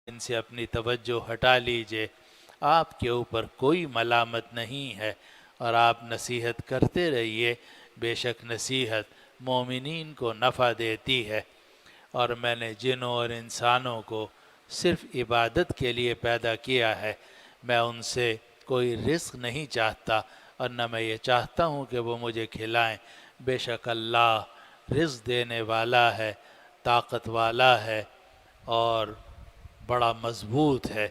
ان سے اپنی توجہ ہٹا لیجئے، آپ کے اوپر کوئی ملامت نہیں ہے، اور آپ نصیحت کرتے رہیے، بے شک نصیحت مومنین کو نفع دیتی ہے۔ اور میں نے جنوں اور انسانوں کو صرف عبادت کے لیے پیدا کیا ہے، میں ان سے کوئی رزق نہیں چاہتا، اور نہ میں یہ چاہتا ہوں کہ وہ مجھے کھلائیں۔ بے شک اللہ رزق دینے والا ہے، طاقت والا ہے، اور بڑا مضبوط ہے۔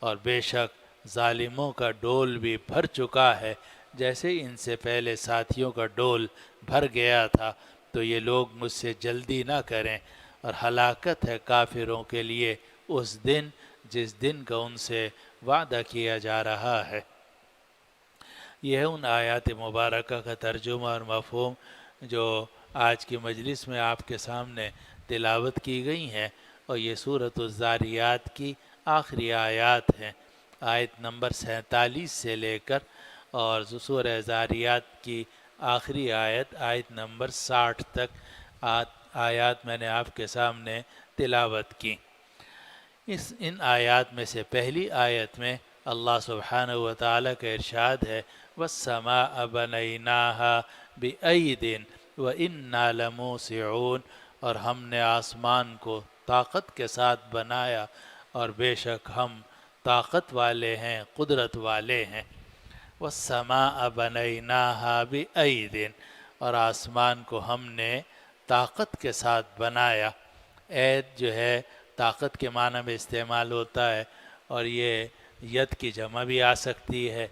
اور بے شک ظالموں کا ڈول بھی بھر چکا ہے، جیسے ان سے پہلے ساتھیوں کا ڈول بھر گیا تھا، تو یہ لوگ مجھ سے جلدی نہ کریں، اور ہلاکت ہے کافروں کے لیے اس دن جس دن کا ان سے وعدہ کیا جا رہا ہے۔ یہ ہے ان آیات مبارکہ کا ترجمہ اور مفہوم جو آج کی مجلس میں آپ کے سامنے تلاوت کی گئی ہیں، اور یہ سورۃ الذاریات کی آخری آیات ہیں، آیت نمبر 47 سے لے کر، اور سورہ ذاریات کی آخری آیت آیت نمبر 60 تک آیات میں نے آپ کے سامنے تلاوت کی۔ ان آیات میں سے پہلی آیت میں اللہ سبحانہ و تعالیٰ کا ارشاد ہے، وَالسَّمَاءَ بَنَيْنَاهَا بِأَيْدٍ وَإِنَّا لَمُوسِعُونَ، اور ہم نے آسمان کو طاقت کے ساتھ بنایا، اور بے شک ہم طاقت والے ہیں، قدرت والے ہیں۔ وَالسَّمَاءَ بَنَيْنَاهَا بِأَيْدٍ، اور آسمان کو ہم نے طاقت کے ساتھ بنایا۔ عید جو ہے طاقت کے معنی میں استعمال ہوتا ہے، اور یہ ید کی جمع بھی آ سکتی ہے،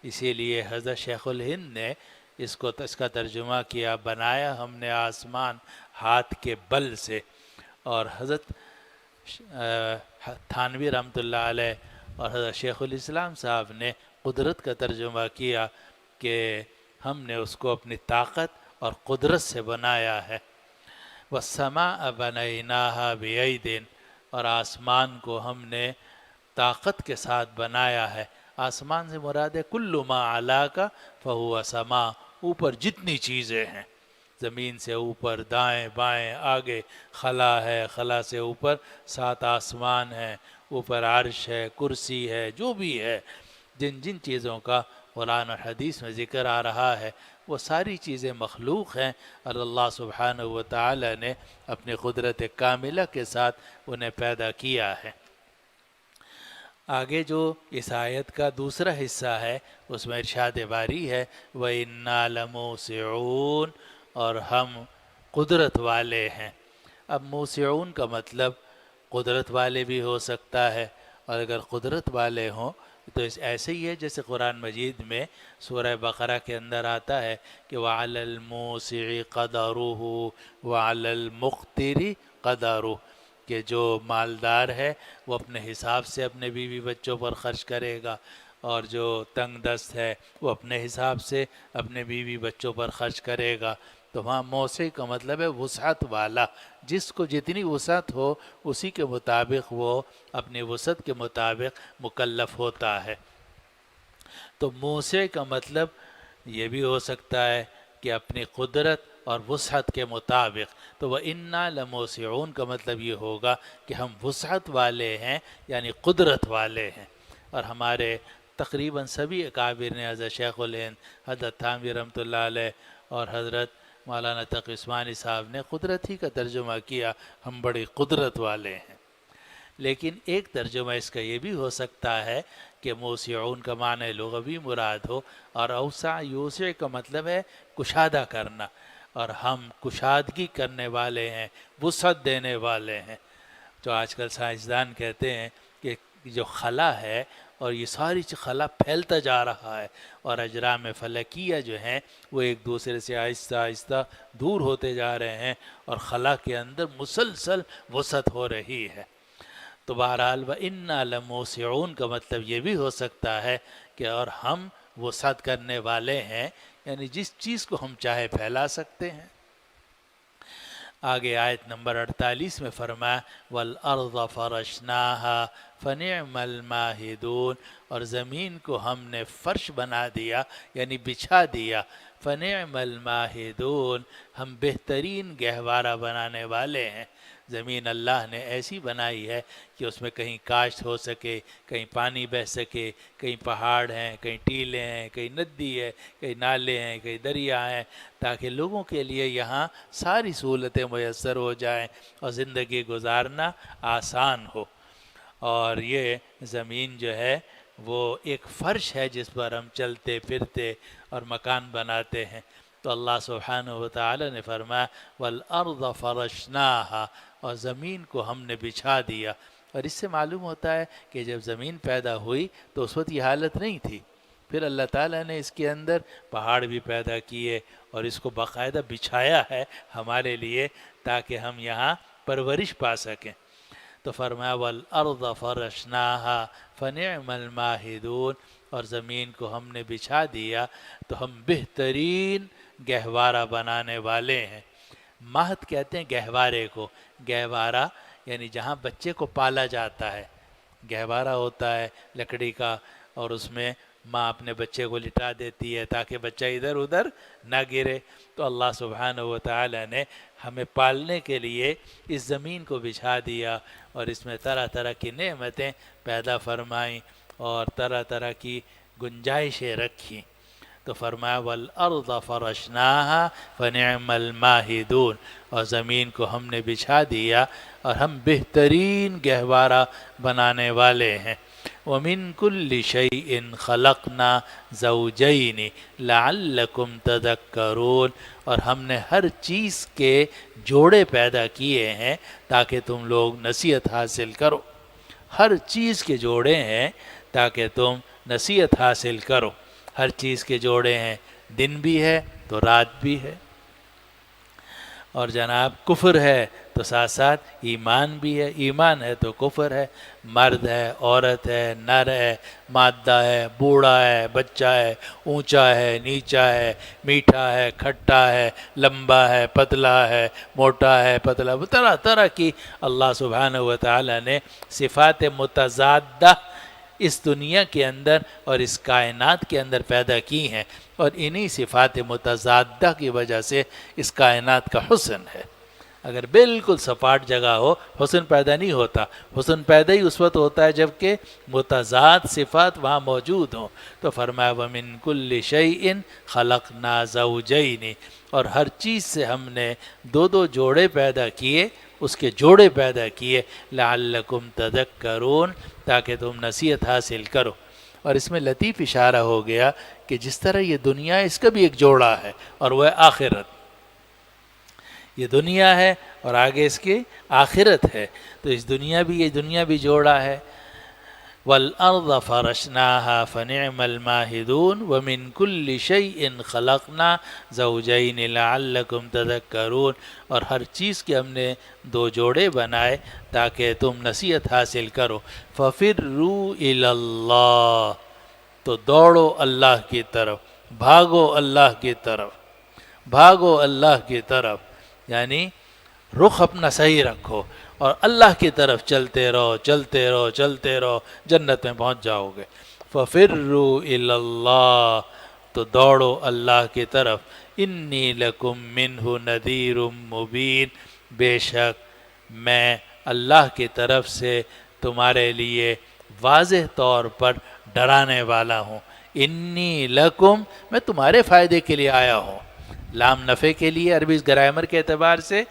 اسی لیے حضرت شیخ الہند نے اس کا ترجمہ کیا، بنایا ہم نے آسمان ہاتھ کے بل سے۔ اور حضرت تھانوی رحمۃ اللہ علیہ اور حضرت شیخ الاسلام صاحب نے قدرت کا ترجمہ کیا کہ ہم نے اس کو اپنی طاقت اور قدرت سے بنایا ہے۔ وَالسَّمَاءَ بَنَيْنَاهَا بِأَيْدٍ، اور آسمان کو ہم نے طاقت کے ساتھ بنایا ہے۔ آسمان سے مراد ہے کل ما علاک فہو سما، اوپر جتنی چیزیں ہیں، زمین سے اوپر، دائیں بائیں آگے خلا ہے، خلا سے اوپر 7 آسمان ہیں، اوپر عرش ہے، کرسی ہے، جو بھی ہے، جن جن چیزوں کا قرآن اور حدیث میں ذکر آ رہا ہے، وہ ساری چیزیں مخلوق ہیں، اور اللہ سبحانہ و تعالی نے اپنی قدرت کاملہ کے ساتھ انہیں پیدا کیا ہے۔ آگے جو اس آیت کا دوسرا حصہ ہے اس میں ارشاد باری ہے، وَإِنَّا لَمُوسِعُونَ، اور ہم قدرت والے ہیں۔ اب موسعون کا مطلب قدرت والے بھی ہو سکتا ہے، اور اگر قدرت والے ہوں تو ایسے ہی ہے جیسے قرآن مجید میں سورہ بقرہ کے اندر آتا ہے کہ وَعَلَى الْمُوسِعِ قَدَرُهُ وَعَلَى الْمُقْتِرِ قَدَرُهُ، کہ جو مالدار ہے وہ اپنے حساب سے اپنے بیوی بچوں پر خرچ کرے گا، اور جو تنگ دست ہے وہ اپنے حساب سے اپنے بیوی بچوں پر خرچ کرے گا۔ تو وہاں موسع کا مطلب ہے وسعت والا، جس کو جتنی وسعت ہو اسی کے مطابق وہ اپنی وسعت کے مطابق مکلف ہوتا ہے۔ تو موسع کا مطلب یہ بھی ہو سکتا ہے کہ اپنی قدرت اور وسعت کے مطابق، تو وَإِنَّا لَمُوسِعُونَ کا مطلب یہ ہوگا کہ ہم وسعت والے ہیں، یعنی قدرت والے ہیں۔ اور ہمارے تقریباً سبھی اکابر نے، حضرت شیخ الہند، حضرت تھانوی رحمۃ اللہ علیہ اور حضرت مولانا تقی عثمانی صاحب نے قدرت ہی کا ترجمہ کیا، ہم بڑی قدرت والے ہیں۔ لیکن ایک ترجمہ اس کا یہ بھی ہو سکتا ہے کہ موسعون کا معنی لغوی مراد ہو، اور اوسع یوسع کا مطلب ہے کشادہ کرنا، اور ہم کشادگی کرنے والے ہیں، وسعت دینے والے ہیں۔ جو آج کل سائنسدان کہتے ہیں کہ جو خلا ہے، اور یہ ساری خلا پھیلتا جا رہا ہے، اور اجرام فلکیہ جو ہیں وہ ایک دوسرے سے آہستہ آہستہ دور ہوتے جا رہے ہیں، اور خلا کے اندر مسلسل وسعت ہو رہی ہے۔ تو بہرحال وَإِنَّا لَمُوسِعُونَ کا مطلب یہ بھی ہو سکتا ہے کہ اور ہم وسعت کرنے والے ہیں، یعنی جس چیز کو ہم چاہے پھیلا سکتے ہیں۔ آگے آیت نمبر 48 میں فرمایا وَالْأَرْضَ فَرَشْنَاهَا فَنِعْمَ الْمَاهِدُونَ، اور زمین کو ہم نے فرش بنا دیا، یعنی بچھا دیا، فَنِعْمَ الْمَاهِدُونَ، ہم بہترین گہوارہ بنانے والے ہیں۔ زمین اللہ نے ایسی بنائی ہے کہ اس میں کہیں کاشت ہو سکے، کہیں پانی بہہ سکے، کہیں پہاڑ ہیں، کہیں ٹیلے ہیں، کہیں ندی ہے، کہیں نالے ہیں، کہیں دریا ہیں، تاکہ لوگوں کے لیے یہاں ساری سہولتیں میسر ہو جائیں اور زندگی گزارنا آسان ہو۔ اور یہ زمین جو ہے وہ ایک فرش ہے جس پر ہم چلتے پھرتے اور مکان بناتے ہیں۔ تو اللہ سبحانہ وتعالی نے فرمایا وَالْأَرْضَ فَرَشْنَاهَا، اور زمین کو ہم نے بچھا دیا۔ اور اس سے معلوم ہوتا ہے کہ جب زمین پیدا ہوئی تو اس وقت یہ حالت نہیں تھی، پھر اللہ تعالیٰ نے اس کے اندر پہاڑ بھی پیدا کیے اور اس کو باقاعدہ بچھایا ہے ہمارے لیے تاکہ ہم یہاں پرورش پا سکیں۔ تو فرمایا وَالْأَرْضَ فَرَشْنَاهَا فَنِعْمَ الْمَاهِدُونَ، اور زمین کو ہم نے بچھا دیا تو ہم بہترین گہوارہ بنانے والے ہیں۔ مہد کہتے ہیں گہوارے کو، گہوارہ یعنی جہاں بچے کو پالا جاتا ہے۔ گہوارہ ہوتا ہے لکڑی کا، اور اس میں ماں اپنے بچے کو لٹا دیتی ہے تاکہ بچہ ادھر ادھر نہ گرے۔ تو اللہ سبحانہ وتعالی نے ہمیں پالنے کے لیے اس زمین کو بچھا دیا اور اس میں طرح طرح کی نعمتیں پیدا فرمائیں اور طرح طرح کی گنجائشیں رکھیں۔ تو فرمایا وَالْأَرْضَ فَرَشْنَاهَا فَنِعْمَ الْمَاهِدُونَ، اور زمین کو ہم نے بچھا دیا اور ہم بہترین گہوارہ بنانے والے ہیں۔ وَمِن كُلِّ شَيْءٍ خَلَقْنَا زَوْجَيْنِ لَعَلَّكُمْ تَذَكَّرُونَ، اور ہم نے ہر چیز کے جوڑے پیدا کیے ہیں تاکہ تم لوگ نصیحت حاصل کرو۔ ہر چیز کے جوڑے ہیں تاکہ تم نصیحت حاصل کرو۔ ہر چیز کے جوڑے ہیں، دن بھی ہے تو رات بھی ہے، اور جناب کفر ہے تو ساتھ ساتھ ایمان بھی ہے، ایمان ہے تو کفر ہے، مرد ہے، عورت ہے، نر ہے، مادہ ہے، بوڑھا ہے، بچہ ہے، اونچا ہے، نیچا ہے، میٹھا ہے، کھٹا ہے، لمبا ہے، پتلا ہے، موٹا ہے، پتلا، طرح طرح کی اللہ سبحانہ وتعالی نے صفات متضادہ اس دنیا کے اندر اور اس کائنات کے اندر پیدا کی ہیں، اور انہی صفات متضادہ کی وجہ سے اس کائنات کا حسن ہے۔ اگر بالکل سپاٹ جگہ ہو حسن پیدا نہیں ہوتا، حسن پیدا ہی اس وقت ہوتا ہے جب کہ متضاد صفات وہاں موجود ہوں۔ تو فرمایا وَمِن كُلِّ شَيْءٍ خَلَقْنَا زَوْجَيْنِ، اور ہر چیز سے ہم نے دو دو جوڑے پیدا کیے، اس کے جوڑے پیدا کیے لَعَلَّكُمْ تَذَكَّرُونَ، تاکہ تم نصیحت حاصل کرو۔ اور اس میں لطیف اشارہ ہو گیا کہ جس طرح یہ دنیا ہے اس کا بھی ایک جوڑا ہے، اور وہ ہے آخرت۔ یہ دنیا ہے اور آگے اس کی آخرت ہے، تو اس دنیا بھی جوڑا ہے۔ وَالْأَرْضَ فَرَشْنَاهَا فَنِعْمَ الْمَاهِدُونَ وَمِن كُلِّ شَيْءٍ خَلَقْنَا زَوْجَيْنِ لَعَلَّكُمْ تَذَكَّرُونَ، اور ہر چیز کے ہم نے دو جوڑے بنائے تاکہ تم نصیحت حاصل کرو۔ فَفِرُّوا إِلَى اللَّهِ، تو دوڑو اللہ کی طرف، بھاگو اللہ کی طرف، بھاگو اللہ کی طرف، یعنی رخ اپنا صحیح رکھو اور اللہ کی طرف چلتے رہو چلتے رہو چلتے رہو، جنت میں پہنچ جاؤ گے۔ فَفِرُّوا إِلَى اللَّهِ، تو دوڑو اللہ کی طرف۔ إِنِّي لَكُم مِّنْهُ نَذِيرٌ مُّبِينٌ، بے شک میں اللہ کی طرف سے تمہارے لیے واضح طور پر ڈرانے والا ہوں۔ انی لکم، میں تمہارے فائدے کے لیے آیا ہوں۔ لام نفع کے لیے عربی گرامر کے اعتبار سے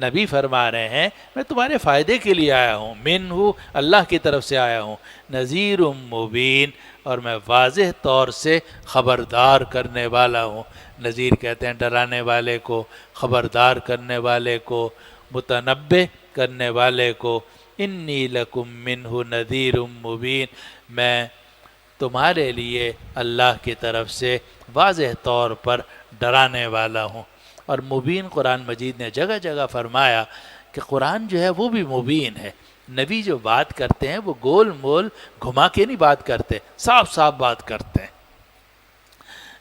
نبی فرما رہے ہیں میں تمہارے فائدے کے لیے آیا ہوں، منہ اللہ کی طرف سے آیا ہوں، نذیر مبین، اور میں واضح طور سے خبردار کرنے والا ہوں۔ نذیر کہتے ہیں ڈرانے والے کو، خبردار کرنے والے کو، متنبہ کرنے والے کو۔ انی لکم منہ نذیر مبین، میں تمہارے لیے اللہ کی طرف سے واضح طور پر ڈرانے والا ہوں۔ اور مبین قرآن مجید نے جگہ جگہ فرمایا کہ قرآن جو ہے وہ بھی مبین ہے۔ نبی جو بات کرتے ہیں وہ گول مول گھما کے نہیں بات کرتے، صاف صاف بات کرتے ہیں،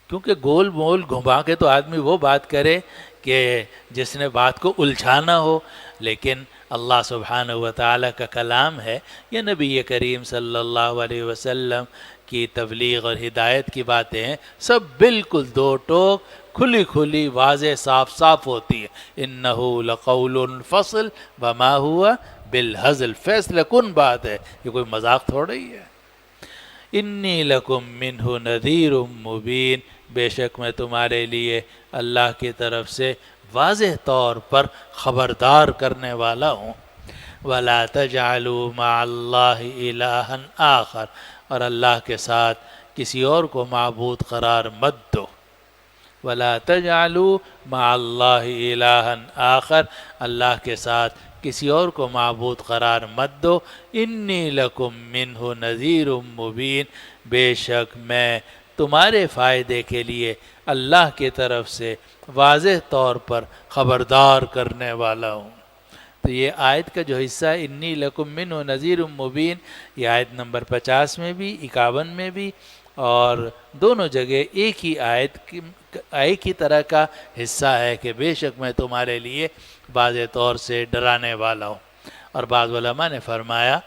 کیونکہ گول مول گھما کے تو آدمی وہ بات کرے کہ جس نے بات کو الجھانا ہو، لیکن اللہ سبحانہ وتعالی کا کلام ہے، یہ نبی کریم صلی اللہ علیہ وسلم کی تبلیغ اور ہدایت کی باتیں ہیں، سب بالکل دو ٹوک کھلی کھلی واضح صاف صاف ہوتی ہے۔ انہو لقول فصل وما ہوا بالہزل، فیصلہ کن بات ہے، یہ کوئی مذاق تھوڑا ہی ہے۔ انی لکم منہ نذیر مبین، بے شک میں تمہارے لیے اللہ کی طرف سے واضح طور پر خبردار کرنے والا ہوں۔ وَلَا تَجْعَلُوا مَعَ اللَّهِ إِلَٰهًا آخر، اور اللہ کے ساتھ کسی اور کو معبود قرار مت دو۔ وَلَا تَجْعَلُوا مَعَ اللَّهِ إِلَٰهًا آخر، اللہ کے ساتھ کسی اور کو معبود قرار مت دو۔ انی لکم منہ نذیر مبین، بے شک میں تمہارے فائدے کے لیے اللہ کی طرف سے واضح طور پر خبردار کرنے والا ہوں۔ تو یہ آیت کا جو حصہ ہے انی لکم منہ نذیر مبین، یہ آیت نمبر 50 میں بھی 51 میں بھی، اور دونوں جگہ ایک ہی آیت ایک ہی طرح کا حصہ ہے کہ بے شک میں تمہارے لیے واضح طور سے ڈرانے والا ہوں۔ اور بعض علماء نے فرمایا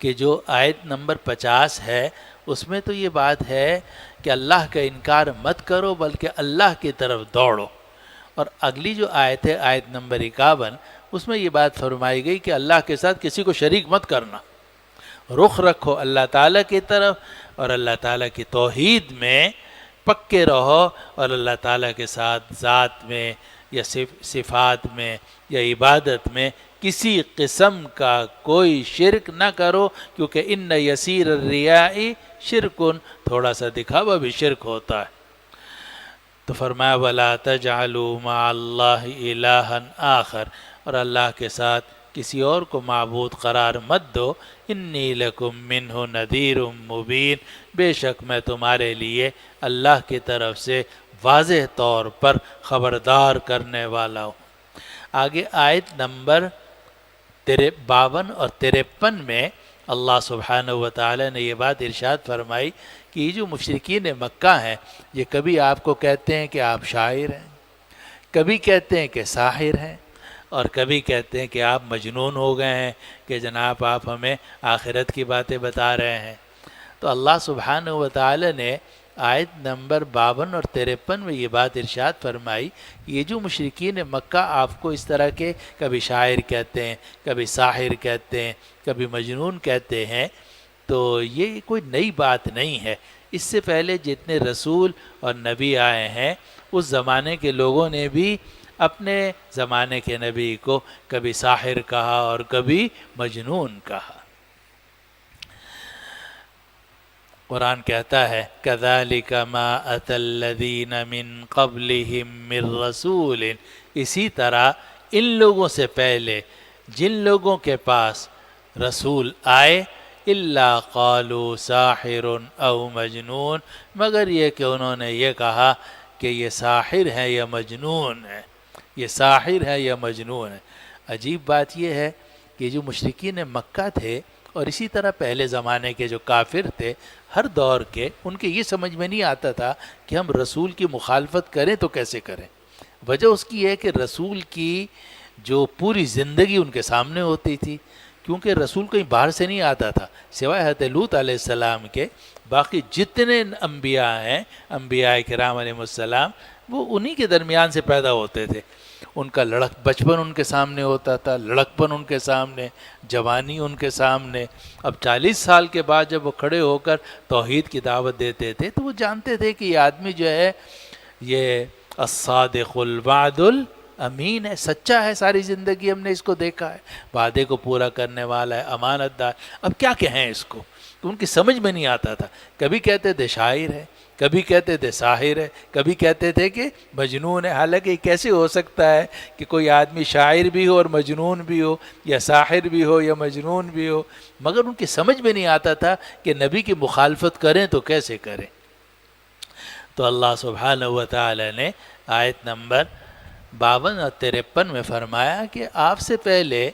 کہ جو آیت نمبر 50 ہے اس میں تو یہ بات ہے کہ اللہ کا انکار مت کرو بلکہ اللہ کی طرف دوڑو، اور اگلی جو آیت ہے آیت نمبر 51 اس میں یہ بات فرمائی گئی کہ اللہ کے ساتھ کسی کو شریک مت کرنا، رخ رکھو اللہ تعالیٰ کی طرف اور اللہ تعالیٰ کی توحید میں پکے رہو، اور اللہ تعالیٰ کے ساتھ ذات میں یا صفات میں یا عبادت میں کسی قسم کا کوئی شرک نہ کرو، کیونکہ ان یسیر الریاء شرکن، تھوڑا سا دکھاوا بھی شرک ہوتا ہے۔ تو فرمایا وَلَا تَجْعَلُوا مَعَ اللَّهِ إِلَٰهًا آخر، اور اللہ کے ساتھ کسی اور کو معبود قرار مت دو۔ انی لکم منہ نذیر مبین، بے شک میں تمہارے لیے اللہ کی طرف سے واضح طور پر خبردار کرنے والا ہوں۔ آگے آیت نمبر 52 اور 53 میں اللہ سبحانہ و تعالی نے یہ بات ارشاد فرمائی کہ یہ جو مشرکین مکہ ہیں یہ کبھی آپ کو کہتے ہیں کہ آپ شاعر ہیں، کبھی کہتے ہیں کہ ساحر ہیں، اور کبھی کہتے ہیں کہ آپ مجنون ہو گئے ہیں کہ جناب آپ ہمیں آخرت کی باتیں بتا رہے ہیں۔ تو اللہ سبحانہ و تعالی نے آیت نمبر 52 اور 53 میں یہ بات ارشاد فرمائی، یہ جو مشرکین مکہ آپ کو اس طرح کے کبھی شاعر کہتے ہیں، کبھی ساحر کہتے ہیں، کبھی مجنون کہتے ہیں، تو یہ کوئی نئی بات نہیں ہے۔ اس سے پہلے جتنے رسول اور نبی آئے ہیں اس زمانے کے لوگوں نے بھی اپنے زمانے کے نبی کو کبھی ساحر کہا اور کبھی مجنون کہا۔ قرآن کہتا ہے كَذَلِكَ مَا أَتَى الَّذِينَ مِن قَبْلِهِم مِّن رَّسُولٍ، اسی طرح ان لوگوں سے پہلے جن لوگوں کے پاس رسول آئے إِلَّا قَالُوا سَاحِرٌ أَوْ مَجْنُونٌ، مگر یہ کہ انہوں نے یہ کہا کہ یہ ساحر ہے یا مجنون ہے، یہ ساحر ہے یا مجنون ہے۔ عجیب بات یہ ہے کہ جو مشرکین مکہ تھے اور اسی طرح پہلے زمانے کے جو کافر تھے ہر دور کے، ان کے یہ سمجھ میں نہیں آتا تھا کہ ہم رسول کی مخالفت کریں تو کیسے کریں۔ وجہ اس کی ہے کہ رسول کی جو پوری زندگی ان کے سامنے ہوتی تھی، کیونکہ رسول کہیں باہر سے نہیں آتا تھا، سوائے حضرت لوط علیہ السلام کے باقی جتنے انبیاء ہیں، انبیاء کرام علیہ السلام، وہ انہی کے درمیان سے پیدا ہوتے تھے۔ ان کا بچپن ان کے سامنے ہوتا تھا، لڑکپن ان کے سامنے، جوانی ان کے سامنے۔ اب 40 سال کے بعد جب وہ کھڑے ہو کر توحید کی دعوت دیتے تھے تو وہ جانتے تھے کہ یہ آدمی جو ہے یہ الصادق الوعد الامین ہے، سچا ہے، ساری زندگی ہم نے اس کو دیکھا ہے، وعدے کو پورا کرنے والا ہے، امانت دار۔ اب کیا کہیں اس کو؟ تو ان کی سمجھ میں نہیں آتا تھا، کبھی کہتے تھے شاعر ہے، کبھی کہتے تھے ساحر ہے، کبھی کہتے تھے کہ مجنون ہے۔ حالانکہ یہ کیسے ہو سکتا ہے کہ کوئی آدمی شاعر بھی ہو اور مجنون بھی ہو، یا ساحر بھی ہو یا مجنون بھی ہو؟ مگر ان کی سمجھ میں نہیں آتا تھا کہ نبی کی مخالفت کریں تو کیسے کریں۔ تو اللہ سبحانہ و تعالی نے آیت نمبر 52 اور 53 میں فرمایا کہ آپ سے پہلے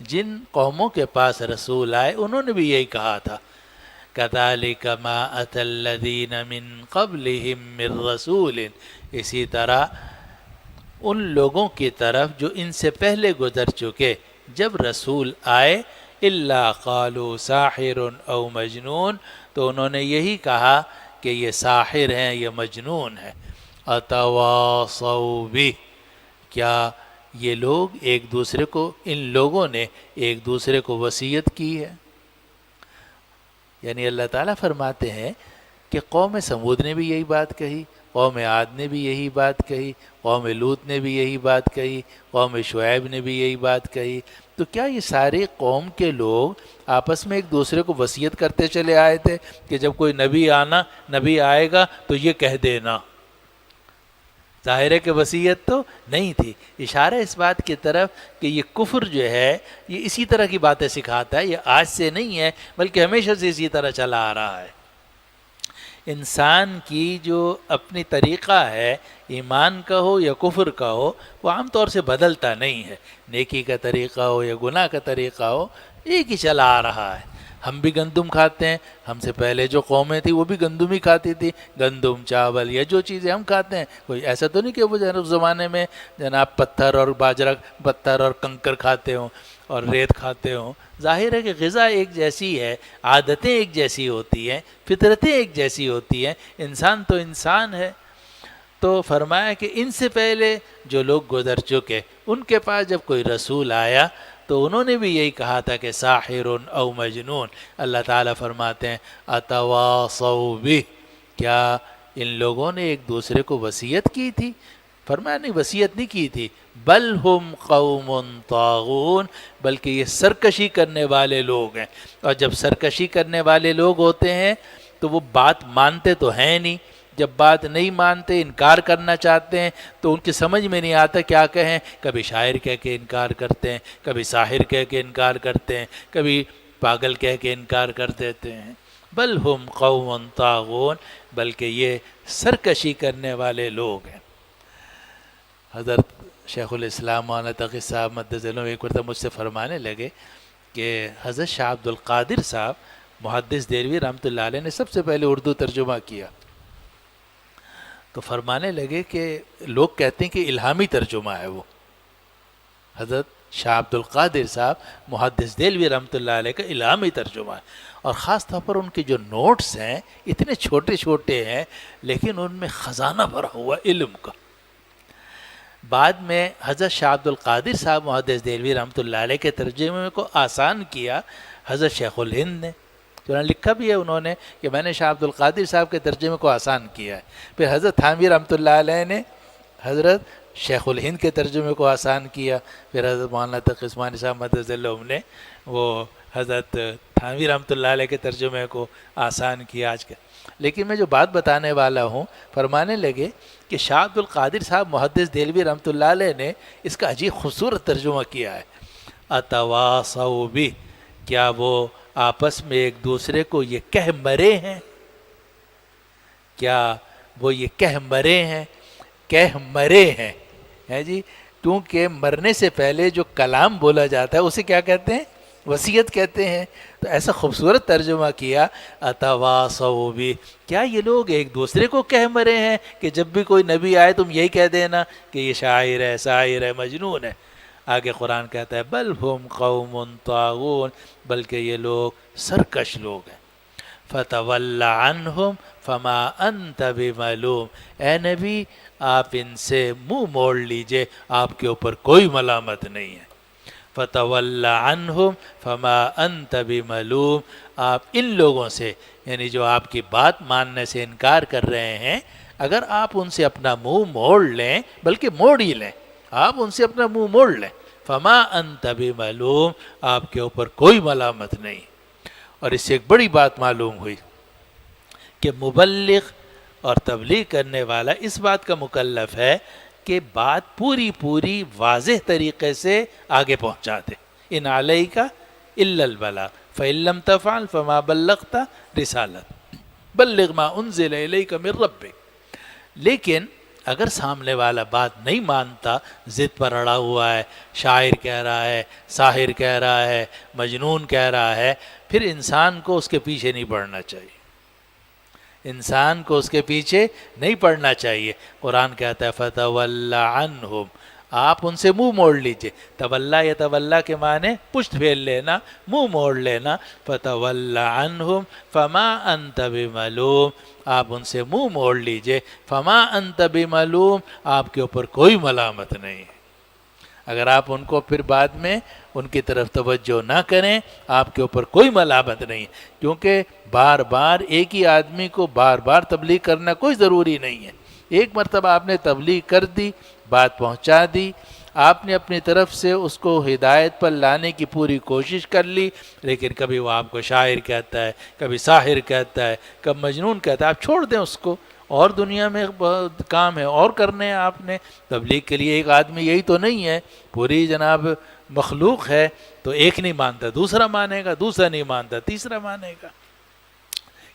جن قوموں کے پاس رسول آئے انہوں نے بھی یہی کہا تھا، كَذَلِكَ مَا أَتَى الَّذِينَ مِن قَبْلِهِم مِّن رَّسُولٍ، اسی طرح ان لوگوں کی طرف جو ان سے پہلے گزر چکے جب رسول آئے إِلَّا قَالُوا سَاحِرٌ أَوْ مَجْنُونٌ، تو انہوں نے یہی کہا کہ یہ ساحر ہیں یا مجنون ہے۔ اتواصوا بہ، کیا یہ لوگ ایک دوسرے کو، ان لوگوں نے ایک دوسرے کو وصیت کی ہے؟ یعنی اللہ تعالیٰ فرماتے ہیں کہ قوم سمود نے بھی یہی بات کہی، قوم عاد نے بھی یہی بات کہی، قوم لوط نے بھی یہی بات کہی، قوم شعیب نے بھی یہی بات کہی، تو کیا یہ سارے قوم کے لوگ آپس میں ایک دوسرے کو وصیت کرتے چلے آئے تھے کہ جب کوئی نبی آئے گا تو یہ کہہ دینا؟ ظاہر ہے کہ وصیت تو نہیں تھی۔ اشارہ اس بات کی طرف کہ یہ کفر جو ہے یہ اسی طرح کی باتیں سکھاتا ہے، یہ آج سے نہیں ہے بلکہ ہمیشہ سے اسی طرح چلا آ رہا ہے۔ انسان کی جو اپنی طریقہ ہے، ایمان کا ہو یا کفر کا ہو، وہ عام طور سے بدلتا نہیں ہے، نیکی کا طریقہ ہو یا گناہ کا طریقہ ہو، ایک ہی چلا آ رہا ہے۔ ہم بھی گندم کھاتے ہیں، ہم سے پہلے جو قومیں تھیں وہ بھی گندم ہی کھاتی تھی، گندم، چاول یا جو چیزیں ہم کھاتے ہیں، کوئی ایسا تو نہیں کہ وہ اس زمانے میں جناب پتھر اور باجرہ، پتھر اور کنکر کھاتے ہوں اور ریت کھاتے ہوں۔ ظاہر ہے کہ غذا ایک جیسی ہے، عادتیں ایک جیسی ہوتی ہیں، فطرتیں ایک جیسی ہوتی ہیں، انسان تو انسان ہے۔ تو فرمایا کہ ان سے پہلے جو لوگ گزر چکے، ان کے پاس جب کوئی رسول آیا تو انہوں نے بھی یہی کہا تھا کہ ساحر او مجنون۔ اللہ تعالیٰ فرماتے ہیں اتواصوا بہ، کیا ان لوگوں نے ایک دوسرے کو وصیت کی تھی؟ فرمایا نہیں، وصیت نہیں کی تھی، بل ہم قوم طاغون، بلکہ یہ سرکشی کرنے والے لوگ ہیں، اور جب سرکشی کرنے والے لوگ ہوتے ہیں تو وہ بات مانتے تو ہیں نہیں، جب بات نہیں مانتے، انکار کرنا چاہتے ہیں تو ان کی سمجھ میں نہیں آتا کیا کہیں، کبھی شاعر کہہ کے انکار کرتے ہیں، کبھی ساحر کہہ کے انکار کرتے ہیں، کبھی پاگل کہہ کے انکار کر دیتے ہیں۔ بل ہم قوم طاغون، بلکہ یہ سرکشی کرنے والے لوگ ہیں۔ حضرت شیخ الاسلام مولانا تقی صاحب مدد ذیلوں ایک مرتبہ مجھ سے فرمانے لگے کہ حضرت شاہ عبد القادر صاحب محدث دہلوی رحمۃ اللہ علیہ نے سب سے پہلے اردو ترجمہ کیا، تو فرمانے لگے کہ لوگ کہتے ہیں کہ الہامی ترجمہ ہے وہ۔ حضرت شاہ عبد القادر صاحب محدث دہلوی رحمۃ اللہ علیہ کا الہامی ترجمہ ہے، اور خاص طور پر ان کے جو نوٹس ہیں اتنے چھوٹے چھوٹے ہیں لیکن ان میں خزانہ بھرا ہوا علم کا۔ بعد میں حضرت شاہ عبد القادر صاحب محدث دہلوی رحمۃ اللہ علیہ کے ترجمے کو آسان کیا حضرت شیخ الہند نے، جو لکھا بھی ہے انہوں نے کہ میں نے شاہ عبد القادر صاحب کے ترجمے کو آسان کیا ہے۔ پھر حضرت تھانوی رحمۃ اللہ علیہ نے حضرت شیخ الہند کے ترجمے کو آسان کیا، پھر حضرت مولانا تقی عثمانی صاحب مدد ذیلہم نے وہ حضرت تھانوی رحمۃ اللہ علیہ کے ترجمے کو آسان کیا آج کے۔ لیکن میں جو بات بتانے والا ہوں، فرمانے لگے کہ شاہ عبد القادر صاحب محدث دہلوی رحمۃ اللہ علیہ نے اس کا عجیب خوبصورت ترجمہ کیا ہے، اتواصوا بہ، کیا وہ آپس میں ایک دوسرے کو یہ کہہ مرے ہیں؟ کیا وہ یہ کہہ مرے ہیں؟ کہہ مرے ہیں ہے جی، کیونکہ مرنے سے پہلے جو کلام بولا جاتا ہے اسے کیا کہتے ہیں؟ وصیت کہتے ہیں۔ تو ایسا خوبصورت ترجمہ کیا اتواصوا بہ، کیا یہ لوگ ایک دوسرے کو کہہ مرے ہیں کہ جب بھی کوئی نبی آئے تم یہی کہہ دینا کہ یہ شاعر ہے، ساحر ہے، مجنون ہے؟ آگے قرآن کہتا ہے بل ہم قوم طاغون، بلکہ یہ لوگ سرکش لوگ ہیں۔ فتول عنہم فما انت بملوم، اے نبی آپ ان سے منہ موڑ لیجئے، آپ کے اوپر کوئی ملامت نہیں ہے۔ فتول عنہم فما انت بملوم، آپ ان لوگوں سے، یعنی جو آپ کی بات ماننے سے انکار کر رہے ہیں، اگر آپ ان سے اپنا منہ موڑ لیں، بلکہ موڑ ہی لیں، آپ ان سے اپنا منہ موڑ لیں، فما انت بملوم، آپ کے اوپر کوئی ملامت نہیں۔ اور اس سے ایک بڑی بات معلوم ہوئی کہ مبلغ اور تبلیغ کرنے والا اس بات کا مکلف ہے کہ بات پوری واضح طریقے سے آگے پہنچا دے۔ ان علیک الا البلاغ فإن لم تفعل فما بلغت رسالت بلغ ما انزل الیک من ربک۔ لیکن اگر سامنے والا بات نہیں مانتا، ضد پر اڑا ہوا ہے، شاعر کہہ رہا ہے، ساحر کہہ رہا ہے، مجنون کہہ رہا ہے، پھر انسان کو اس کے پیچھے نہیں پڑنا چاہیے، انسان کو اس کے پیچھے نہیں پڑنا چاہیے۔ قرآن کہتا ہے فتول عنہم، آپ ان سے منہ موڑ لیجئے. تولا یتولا کے معنی پشت پھیر لینا، منہ موڑ لینا. فتول عنہم فما انت بملوم، آپ ان سے منہ موڑ لیجئے. فما انت بملوم، آپ کے اوپر کوئی ملامت نہیں ہے. اگر آپ ان کو پھر بعد میں ان کی طرف توجہ نہ کریں، آپ کے اوپر کوئی ملامت نہیں ہے. کیونکہ بار بار ایک ہی آدمی کو بار بار تبلیغ کرنا کوئی ضروری نہیں ہے. ایک مرتبہ آپ نے تبلیغ کر دی، بات پہنچا دی، آپ نے اپنی طرف سے اس کو ہدایت پر لانے کی پوری کوشش کر لی، لیکن کبھی وہ آپ کو شاعر کہتا ہے، کبھی ساحر کہتا ہے، کبھی مجنون کہتا ہے، آپ چھوڑ دیں اس کو. اور دنیا میں کام ہے اور کرنے ہیں آپ نے. تبلیغ کے لیے ایک آدمی یہی تو نہیں ہے، پوری جناب مخلوق ہے. تو ایک نہیں مانتا دوسرا مانے گا، دوسرا نہیں مانتا تیسرا مانے گا.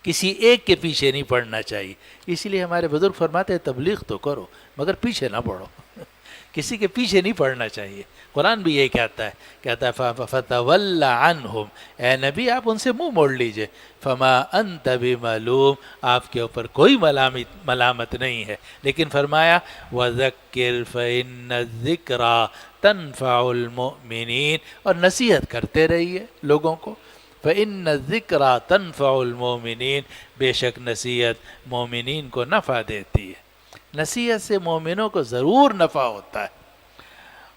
کسی ایک کے پیچھے نہیں پڑنا چاہیے. اسی لیے ہمارے بزرگ فرماتے ہیں تبلیغ تو کرو مگر پیچھے نہ پڑو. کسی کے پیچھے نہیں پڑنا چاہیے. قرآن بھی یہی کہتا ہے فَتَوَلَّ عَنْهُمْ، اے نبی آپ ان سے منہ موڑ لیجئے. فَمَا أَنْتَ بِمَلُومٍ، آپ کے اوپر کوئی ملامت نہیں ہے. لیکن فرمایا وَذَكِّرْ فَإِنَّ الذِّكْرَى تَنْفَعُ الْمُؤْمِنِينَ، اور نصیحت کرتے رہیے لوگوں کو. فَإِنَّ الذِّكْرَى تَنْفَعُ الْمُؤْمِنِينَ، بے شک نصیحت مومنین کو نفع دیتی ہے. نصیحت سے مومنوں کو ضرور نفع ہوتا ہے.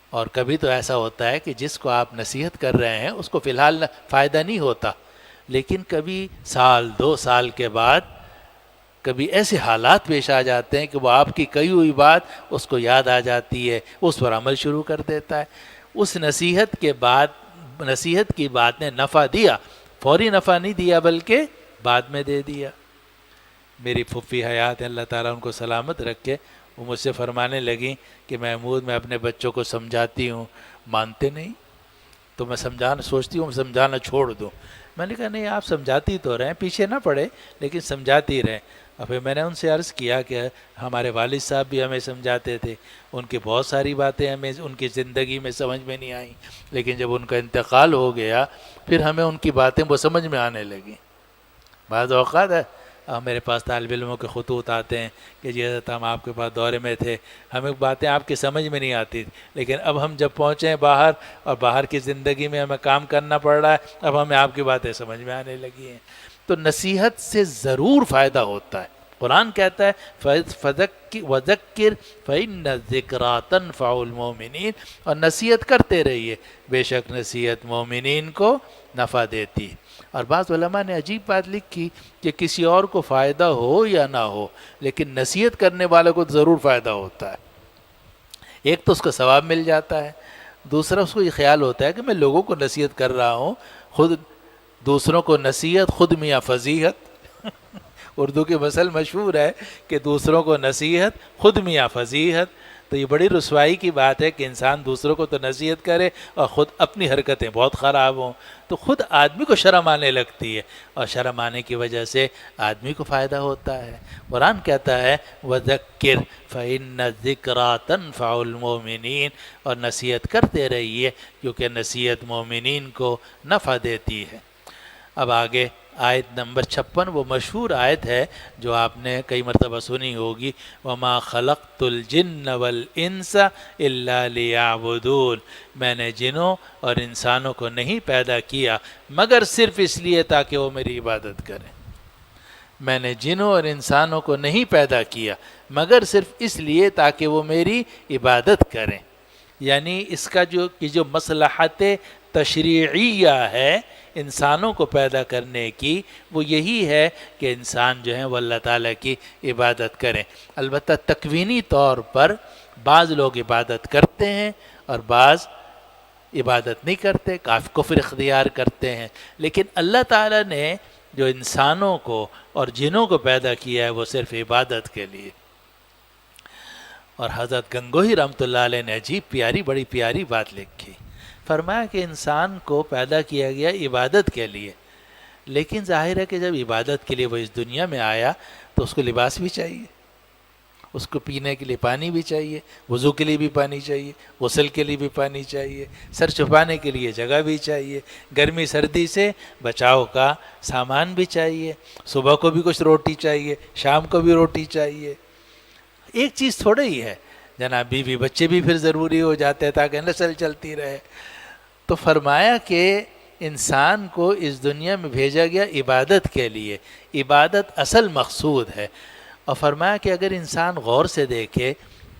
اور کبھی تو ایسا ہوتا ہے کہ جس کو آپ نصیحت کر رہے ہیں اس کو فی الحال فائدہ نہیں ہوتا، لیکن کبھی سال 2 سال کے بعد کبھی ایسے حالات پیش آ جاتے ہیں کہ وہ آپ کی کہی ہوئی بات اس کو یاد آ جاتی ہے، اس پر عمل شروع کر دیتا ہے. اس نصیحت کے بعد نصیحت کی بات نے نفع دیا، فوری نفع نہیں دیا بلکہ بعد میں دے دیا. میری پھوپھی حیات ہے، اللہ تعالیٰ ان کو سلامت رکھے، وہ مجھ سے فرمانے لگیں کہ محمود میں اپنے بچوں کو سمجھاتی ہوں مانتے نہیں، تو میں سوچتی ہوں سمجھانا چھوڑ دوں. میں نے کہا نہیں، آپ سمجھاتی تو رہیں، پیچھے نہ پڑے لیکن سمجھاتی رہیں. اور پھر میں نے ان سے عرض کیا کہ ہمارے والد صاحب بھی ہمیں سمجھاتے تھے، ان کی بہت ساری باتیں ہمیں ان کی زندگی میں سمجھ میں نہیں آئیں، لیکن جب ان کا انتقال ہو گیا پھر ہمیں ان کی باتیں وہ سمجھ میں آنے لگیں. بعض اوقات ہے میرے پاس طالب علموں کے خطوط آتے ہیں کہ جی حضرت ہم آپ کے پاس دورے میں تھے، ہمیں باتیں آپ کی سمجھ میں نہیں آتی تھی، لیکن اب ہم جب پہنچے ہیں باہر اور باہر کی زندگی میں ہمیں کام کرنا پڑ رہا ہے، اب ہمیں آپ کی باتیں سمجھ میں آنے لگی ہیں. تو نصیحت سے ضرور فائدہ ہوتا ہے. قرآن کہتا ہے وَذَكِّرْ فَإِنَّ الذِّكْرَى تَنْفَعُ الْمُؤْمِنِينَ، اور نصیحت کرتے رہیے، بے شک نصیحت مومنین کو نفع دیتی. اور بعض علماء نے عجیب بات لکھی کہ کسی اور کو فائدہ ہو یا نہ ہو لیکن نصیحت کرنے والے کو ضرور فائدہ ہوتا ہے. ایک تو اس کو ثواب مل جاتا ہے، دوسرا اس کو یہ خیال ہوتا ہے کہ میں لوگوں کو نصیحت کر رہا ہوں، خود دوسروں کو نصیحت خود میاں فضیحت. اردو کے مثل مشہور ہے کہ دوسروں کو نصیحت خود میاں فضیحت. تو یہ بڑی رسوائی کی بات ہے کہ انسان دوسروں کو تو نصیحت کرے اور خود اپنی حرکتیں بہت خراب ہوں. تو خود آدمی کو شرم آنے لگتی ہے، اور شرم آنے کی وجہ سے آدمی کو فائدہ ہوتا ہے. قرآن کہتا ہے وَذَكِّرْ فَإِنَّ الذِّكْرَى تَنْفَعُ الْمُؤْمِنِينَ، اور نصیحت کرتے رہیے کیونکہ نصیحت مومنین کو نفع دیتی ہے. اب آگے آیت نمبر 56، وہ مشہور آیت ہے جو آپ نے کئی مرتبہ سنی ہوگی، وَمَا خَلَقْتُ الْجِنَّ وَالْإِنسَ إِلَّا لِيَعْبُدُونَ، میں نے جنوں اور انسانوں کو نہیں پیدا کیا مگر صرف اس لیے تاکہ وہ میری عبادت کریں. میں نے جنوں اور انسانوں کو نہیں پیدا کیا مگر صرف اس لیے تاکہ وہ میری عبادت کریں. یعنی اس کا جو مصلحت تشریعیہ ہے انسانوں کو پیدا کرنے کی، وہ یہی ہے کہ انسان جو ہیں وہ اللہ تعالیٰ کی عبادت کریں. البتہ تکوینی طور پر بعض لوگ عبادت کرتے ہیں اور بعض عبادت نہیں کرتے، کفر اختیار کرتے ہیں. لیکن اللہ تعالیٰ نے جو انسانوں کو اور جنوں کو پیدا کیا ہے وہ صرف عبادت کے لیے. اور حضرت گنگوہی رحمۃ اللہ علیہ نے عجیب بڑی پیاری بات لکھی. فرمایا کہ انسان کو پیدا کیا گیا عبادت کے لیے، لیکن ظاہر ہے کہ جب عبادت کے لیے وہ اس دنیا میں آیا تو اس کو لباس بھی چاہیے، اس کو پینے کے لیے پانی بھی چاہیے، وضو کے لیے بھی پانی چاہیے، غسل کے لیے بھی پانی چاہیے، سر چھپانے کے لیے جگہ بھی چاہیے، گرمی سردی سے بچاؤ کا سامان بھی چاہیے، صبح کو بھی کچھ روٹی چاہیے، شام کو بھی روٹی چاہیے. ایک چیز تھوڑا ہی ہے، جناب بیوی بچے بھی پھر ضروری ہو جاتے ہیں تاکہ نسل چلتی رہے. تو فرمایا کہ انسان کو اس دنیا میں بھیجا گیا عبادت کے لیے، عبادت اصل مقصود ہے. اور فرمایا کہ اگر انسان غور سے دیکھے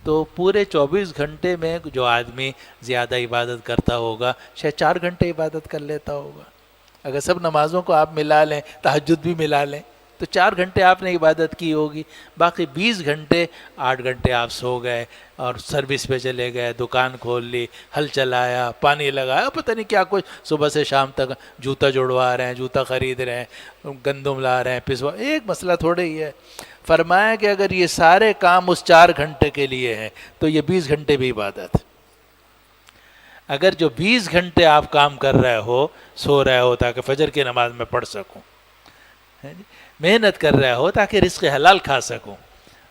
تو پورے 24 گھنٹے میں جو آدمی زیادہ عبادت کرتا ہوگا شاید 4 گھنٹے عبادت کر لیتا ہوگا. اگر سب نمازوں کو آپ ملا لیں، تہجد بھی ملا لیں، تو 4 گھنٹے آپ نے عبادت کی ہوگی. باقی 20 گھنٹے 8 گھنٹے آپ سو گئے اور سروس پہ چلے گئے، دکان کھول لی، ہل چلایا، پانی لگایا، پتہ نہیں کیا کچھ، صبح سے شام تک جوتا جڑوا رہے ہیں، جوتا خرید رہے ہیں، گندم لا رہے ہیں، پسوا. ایک مسئلہ تھوڑے ہی ہے. فرمایا کہ اگر یہ سارے کام اس 4 گھنٹے کے لیے ہیں تو یہ 20 گھنٹے بھی عبادت. اگر جو 20 گھنٹے آپ کام کر رہے ہو، سو رہے ہو تاکہ فجر کی نماز میں پڑھ سکوں، محنت کر رہے ہو تاکہ رزق حلال کھا سکوں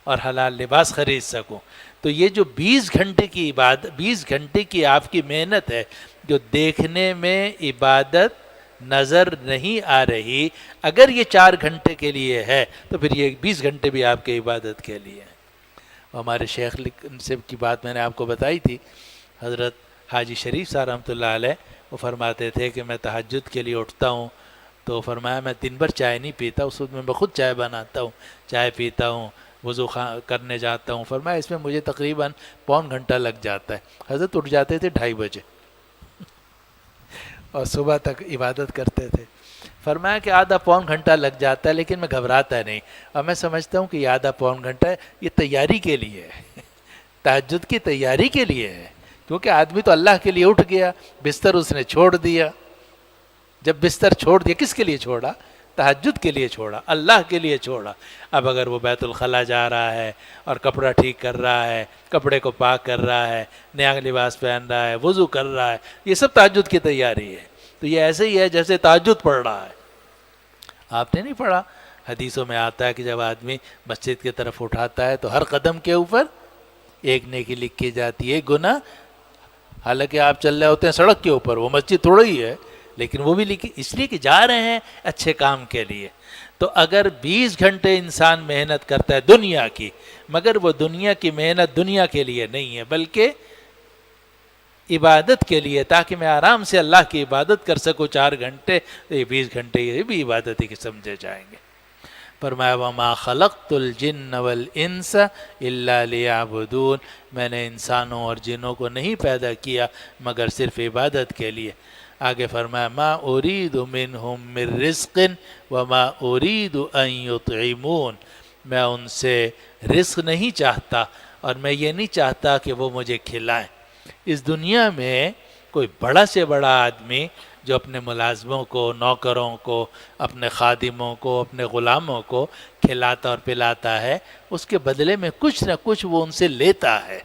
اور حلال لباس خرید سکوں، تو یہ جو 20 گھنٹے کی عبادت، 20 گھنٹے کی آپ کی محنت ہے جو دیکھنے میں عبادت نظر نہیں آ رہی، اگر یہ 4 گھنٹے کے لیے ہے تو پھر یہ 20 گھنٹے بھی آپ کی عبادت کے لیے ہیں. ہمارے شیخ سے کی بات میں نے آپ کو بتائی تھی، حضرت حاجی شریف صاحب رحمۃ اللہ علیہ، وہ فرماتے تھے کہ میں تہجد کے لیے اٹھتا ہوں تو فرمایا میں دن بھر چائے نہیں پیتا، اس وقت میں خود چائے بناتا ہوں، چائے پیتا ہوں، وضو کرنے جاتا ہوں. فرمایا اس میں مجھے تقریباً پون گھنٹہ لگ جاتا ہے. حضرت اٹھ جاتے تھے 2:30 بجے اور صبح تک عبادت کرتے تھے. فرمایا کہ آدھا پون گھنٹہ لگ جاتا ہے لیکن میں گھبراتا نہیں، اور میں سمجھتا ہوں کہ یہ آدھا پون گھنٹہ یہ تیاری کے لیے ہے، تہجد کی تیاری کے لیے ہے. کیونکہ آدمی تو اللہ کے لیے اٹھ گیا، بستر اس نے چھوڑ دیا. جب بستر چھوڑ دیا، کس کے لیے چھوڑا؟ تہجد کے لیے چھوڑا، اللہ کے لیے چھوڑا. اب اگر وہ بیت الخلاء جا رہا ہے اور کپڑا ٹھیک کر رہا ہے، کپڑے کو پاک کر رہا ہے، نیا لباس پہن رہا ہے، وضو کر رہا ہے، یہ سب تہجد کی تیاری ہے. تو یہ ایسے ہی ہے جیسے تہجد پڑھ رہا ہے. آپ نے نہیں پڑھا؟ حدیثوں میں آتا ہے کہ جب آدمی مسجد کی طرف اٹھاتا ہے تو ہر قدم کے اوپر ایک نیکی لکھی جاتی ہے، ایک گناہ. حالانکہ آپ چل رہے ہوتے ہیں سڑک کے اوپر، وہ مسجد تھوڑا ہی ہے، لیکن وہ بھی لکھی اس لیے کہ جا رہے ہیں اچھے کام کے لیے. تو اگر 20 گھنٹے انسان محنت کرتا ہے دنیا کی، مگر وہ دنیا کی محنت دنیا کے لیے نہیں ہے بلکہ عبادت کے لیے، تاکہ میں آرام سے اللہ کی عبادت کر سکوں 4 گھنٹے، تو یہ 20 گھنٹے یہ بھی عبادت ہی کے سمجھے جائیں گے. فرمایا وَمَا خَلَقْتُ الْجِنَّ وَالْإِنسَ إِلَّا لِيَعْبُدُونَ، میں نے انسانوں اور جنوں کو نہیں پیدا کیا مگر صرف عبادت کے لیے. آگے فرمایا مَا أُرِيدُ مِنْهُمْ مِنْ رِزْقٍ وَمَا أُرِيدُ أَنْ يُطْعِمُونَ، میں ان سے رزق نہیں چاہتا اور میں یہ نہیں چاہتا کہ وہ مجھے کھلائیں. اس دنیا میں کوئی بڑا سے بڑا آدمی جو اپنے ملازموں کو، نوکروں کو، اپنے خادموں کو، اپنے غلاموں کو کھلاتا اور پلاتا ہے، اس کے بدلے میں کچھ نہ کچھ وہ ان سے لیتا ہے.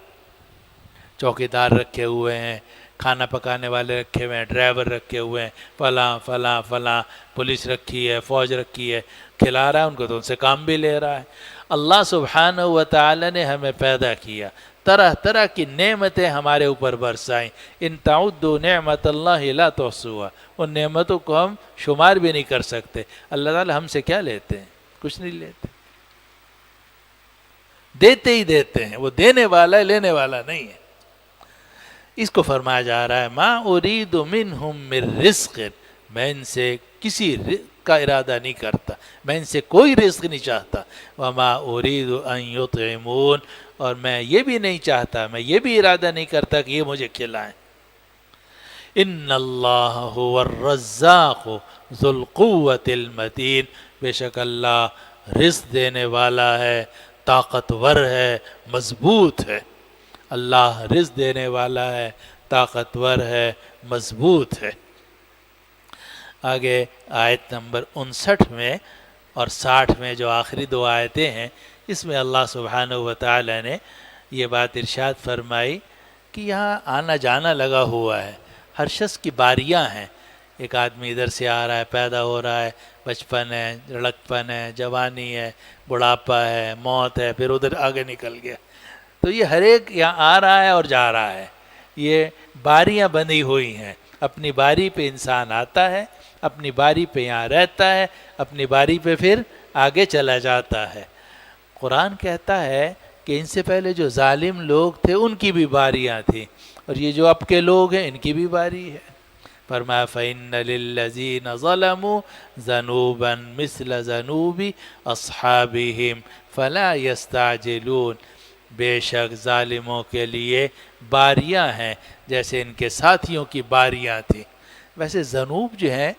چوکیدار رکھے ہوئے ہیں، کھانا پکانے والے رکھے ہوئے ہیں، ڈرائیور رکھے ہوئے ہیں، فلاں فلاں فلاں، پولیس رکھی ہے، فوج رکھی ہے، کھلا رہا ہے ان کو تو ان سے کام بھی لے رہا ہے. اللہ سبحانہ و تعالی نے ہمیں پیدا کیا، طرح طرح کی نعمتیں ہمارے اوپر برسائیں. ان تعدوا نعمت اللہ لا تحصوها، ان نعمتوں کو ہم شمار بھی نہیں کر سکتے. اللہ تعالیٰ ہم سے کیا لیتے ہیں؟ کچھ نہیں لیتے، دیتے ہی دیتے ہیں. وہ دینے والا ہے، لینے والا نہیں ہے. اس کو فرمایا جا رہا ہے ما ارید منہم من رزق، میں ان سے کسی رزق کا ارادہ نہیں کرتا، میں ان سے کوئی رزق نہیں چاہتا. وما ارید ان یطعمون، اور میں یہ بھی نہیں چاہتا، میں یہ بھی ارادہ نہیں کرتا کہ یہ مجھے کھلائیں. ان اللہ هو الرزاق ذو القوة المتین، بے شک اللہ رزق دینے والا ہے، طاقتور ہے، مضبوط ہے. اللہ رزق دینے والا ہے، طاقتور ہے، مضبوط ہے. آگے آیت نمبر 59 میں اور 60 میں جو آخری 2 آیتیں ہیں، اس میں اللہ سبحانہ و تعالی نے یہ بات ارشاد فرمائی کہ یہاں آنا جانا لگا ہوا ہے، ہر شخص کی باریاں ہیں. ایک آدمی ادھر سے آ رہا ہے، پیدا ہو رہا ہے، بچپن ہے، لڑکپن ہے، جوانی ہے، بڑھاپا ہے، موت ہے، پھر ادھر آگے نکل گیا. تو یہ ہر ایک یہاں آ رہا ہے اور جا رہا ہے، یہ باریاں بندھی ہوئی ہیں. اپنی باری پہ انسان آتا ہے، اپنی باری پہ یہاں رہتا ہے، اپنی باری پہ پھر آگے چلا جاتا ہے. قرآن کہتا ہے کہ ان سے پہلے جو ظالم لوگ تھے ان کی بھی باریاں تھیں، اور یہ جو اب کے لوگ ہیں ان کی بھی باری ہے۔ فرمایا فَإِنَّ لِلَّذِينَ ظَلَمُوا ذَنُوبًا مِثْلَ ذَنُوبِ أَصْحَابِهِمْ فَلَا يَسْتَعْجِلُونَ، بے شک ظالموں کے لیے باریاں ہیں جیسے ان کے ساتھیوں کی باریاں تھیں۔ ویسے ذنوب جو ہیں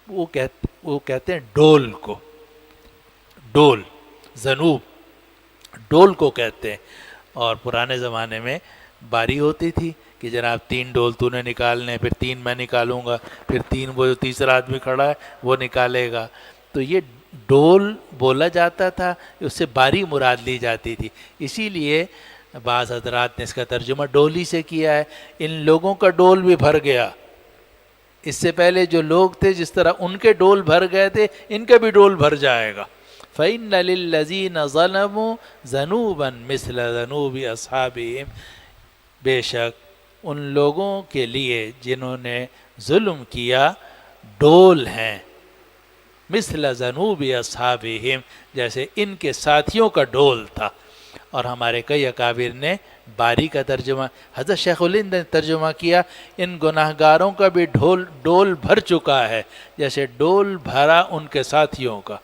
وہ کہتے ہیں ڈول کو، ڈول، ذنوب ڈول کو کہتے ہیں۔ اور پرانے زمانے میں باری ہوتی تھی کہ جناب 3 ڈول تو نے نکالنے، پھر 3 میں نکالوں گا، پھر 3 وہ جو تیسرا آدمی کھڑا ہے وہ نکالے گا، تو یہ ڈول بولا جاتا تھا، اس سے باری مراد لی جاتی تھی۔ اسی لیے بعض حضرات نے اس کا ترجمہ ڈولی سے کیا ہے، ان لوگوں کا ڈول بھی بھر گیا، اس سے پہلے جو لوگ تھے جس طرح ان کے ڈول بھر گئے تھے ان کا بھی ڈول بھر جائے گا۔ فَإِنَّ لِلَّذِينَ ظَلَمُوا ذَنُوبًا مِثْلَ ذَنُوبِ أَصْحَابِهِمْ، بے شک ان لوگوں کے لیے جنہوں نے ظلم کیا ڈول ہیں، مثل ذنوب اصحابہم، جیسے ان کے ساتھیوں کا ڈول تھا۔ اور ہمارے کئی اکابر نے باری کا ترجمہ، حضرت شیخ الہند نے ترجمہ کیا ان گناہ گاروں کا بھی ڈول بھر چکا ہے جیسے ڈول بھرا ان کے ساتھیوں کا۔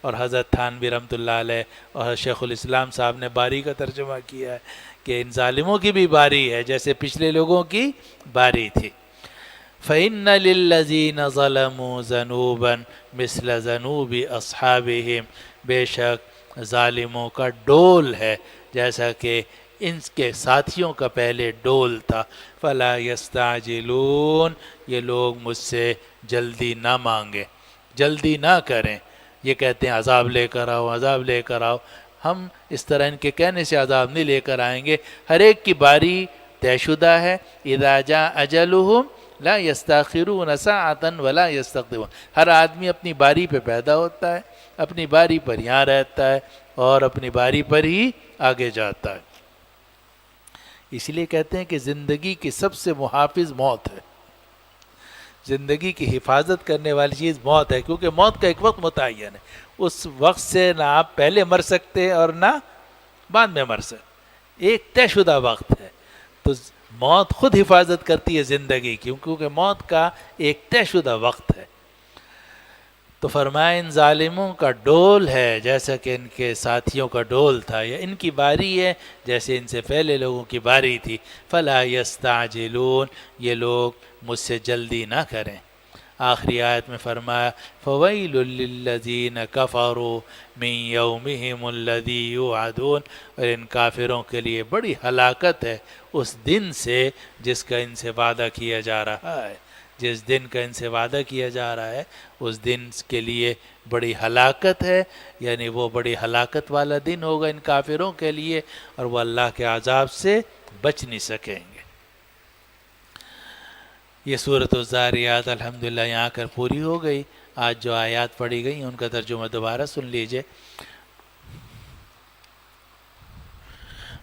اور حضرت تھانوی رحمۃ اللہ علیہ اور شیخ الاسلام صاحب نے باری کا ترجمہ کیا ہے کہ ان ظالموں کی بھی باری ہے جیسے پچھلے لوگوں کی باری تھی۔ فَإِنَّ لِلَّذِينَ ظَلَمُوا ذَنُوبًا مِثْلَ ذَنُوبِ أَصْحَابِهِمْ، بے شک ظالموں کا ڈول ہے جیسا کہ ان کے ساتھیوں کا پہلے ڈول تھا۔ فَلَا يَسْتَعْجِلُونَ، یہ لوگ مجھ سے جلدی نہ مانگیں، جلدی نہ کریں۔ یہ کہتے ہیں عذاب لے کر آؤ، عذاب لے کر آؤ، ہم اس طرح ان کے کہنے سے عذاب نہیں لے کر آئیں گے۔ ہر ایک کی باری طے شدہ ہے۔ اذا جاء اجلهم لا يستاخرون ساعة ولا يستقدمون، ہر آدمی اپنی باری پہ پیدا ہوتا ہے، اپنی باری پر یہاں رہتا ہے اور اپنی باری پر ہی آگے جاتا ہے۔ اس لیے کہتے ہیں کہ زندگی کی سب سے محافظ موت ہے، زندگی کی حفاظت کرنے والی چیز موت ہے، کیونکہ موت کا ایک وقت متعین ہے، اس وقت سے نہ آپ پہلے مر سکتے اور نہ بعد میں مر سکتے، ایک طے شدہ وقت ہے۔ تو موت خود حفاظت کرتی ہے زندگی کی، کیونکہ موت کا ایک طے شدہ وقت ہے۔ تو فرمایا ان ظالموں کا ڈول ہے جیسا کہ ان کے ساتھیوں کا ڈول تھا، یا ان کی باری ہے جیسے ان سے پہلے لوگوں کی باری تھی۔ فَلَا يَسْتَعْجِلُونَ، یہ لوگ مجھ سے جلدی نہ کریں۔ آخری آیت میں فرمایا فَوَيْلٌ لِّلَّذِينَ كَفَرُوا مِن يَوْمِهِمُ الَّذِي يُوعَدُونَ، اور ان کافروں کے لیے بڑی ہلاکت ہے اس دن سے جس کا ان سے وعدہ کیا جا رہا ہے، جس دن کا ان سے وعدہ کیا جا رہا ہے اس دن کے لیے بڑی ہلاکت ہے، یعنی وہ بڑی ہلاکت والا دن ہوگا ان کافروں کے لیے، اور وہ اللہ کے عذاب سے بچ نہیں سکیں گے۔ یہ سورۃ الذاریات الحمدللہ یہاں کر پوری ہو گئی۔ آج جو آیات پڑھی گئی ان کا ترجمہ دوبارہ سن لیجئے۔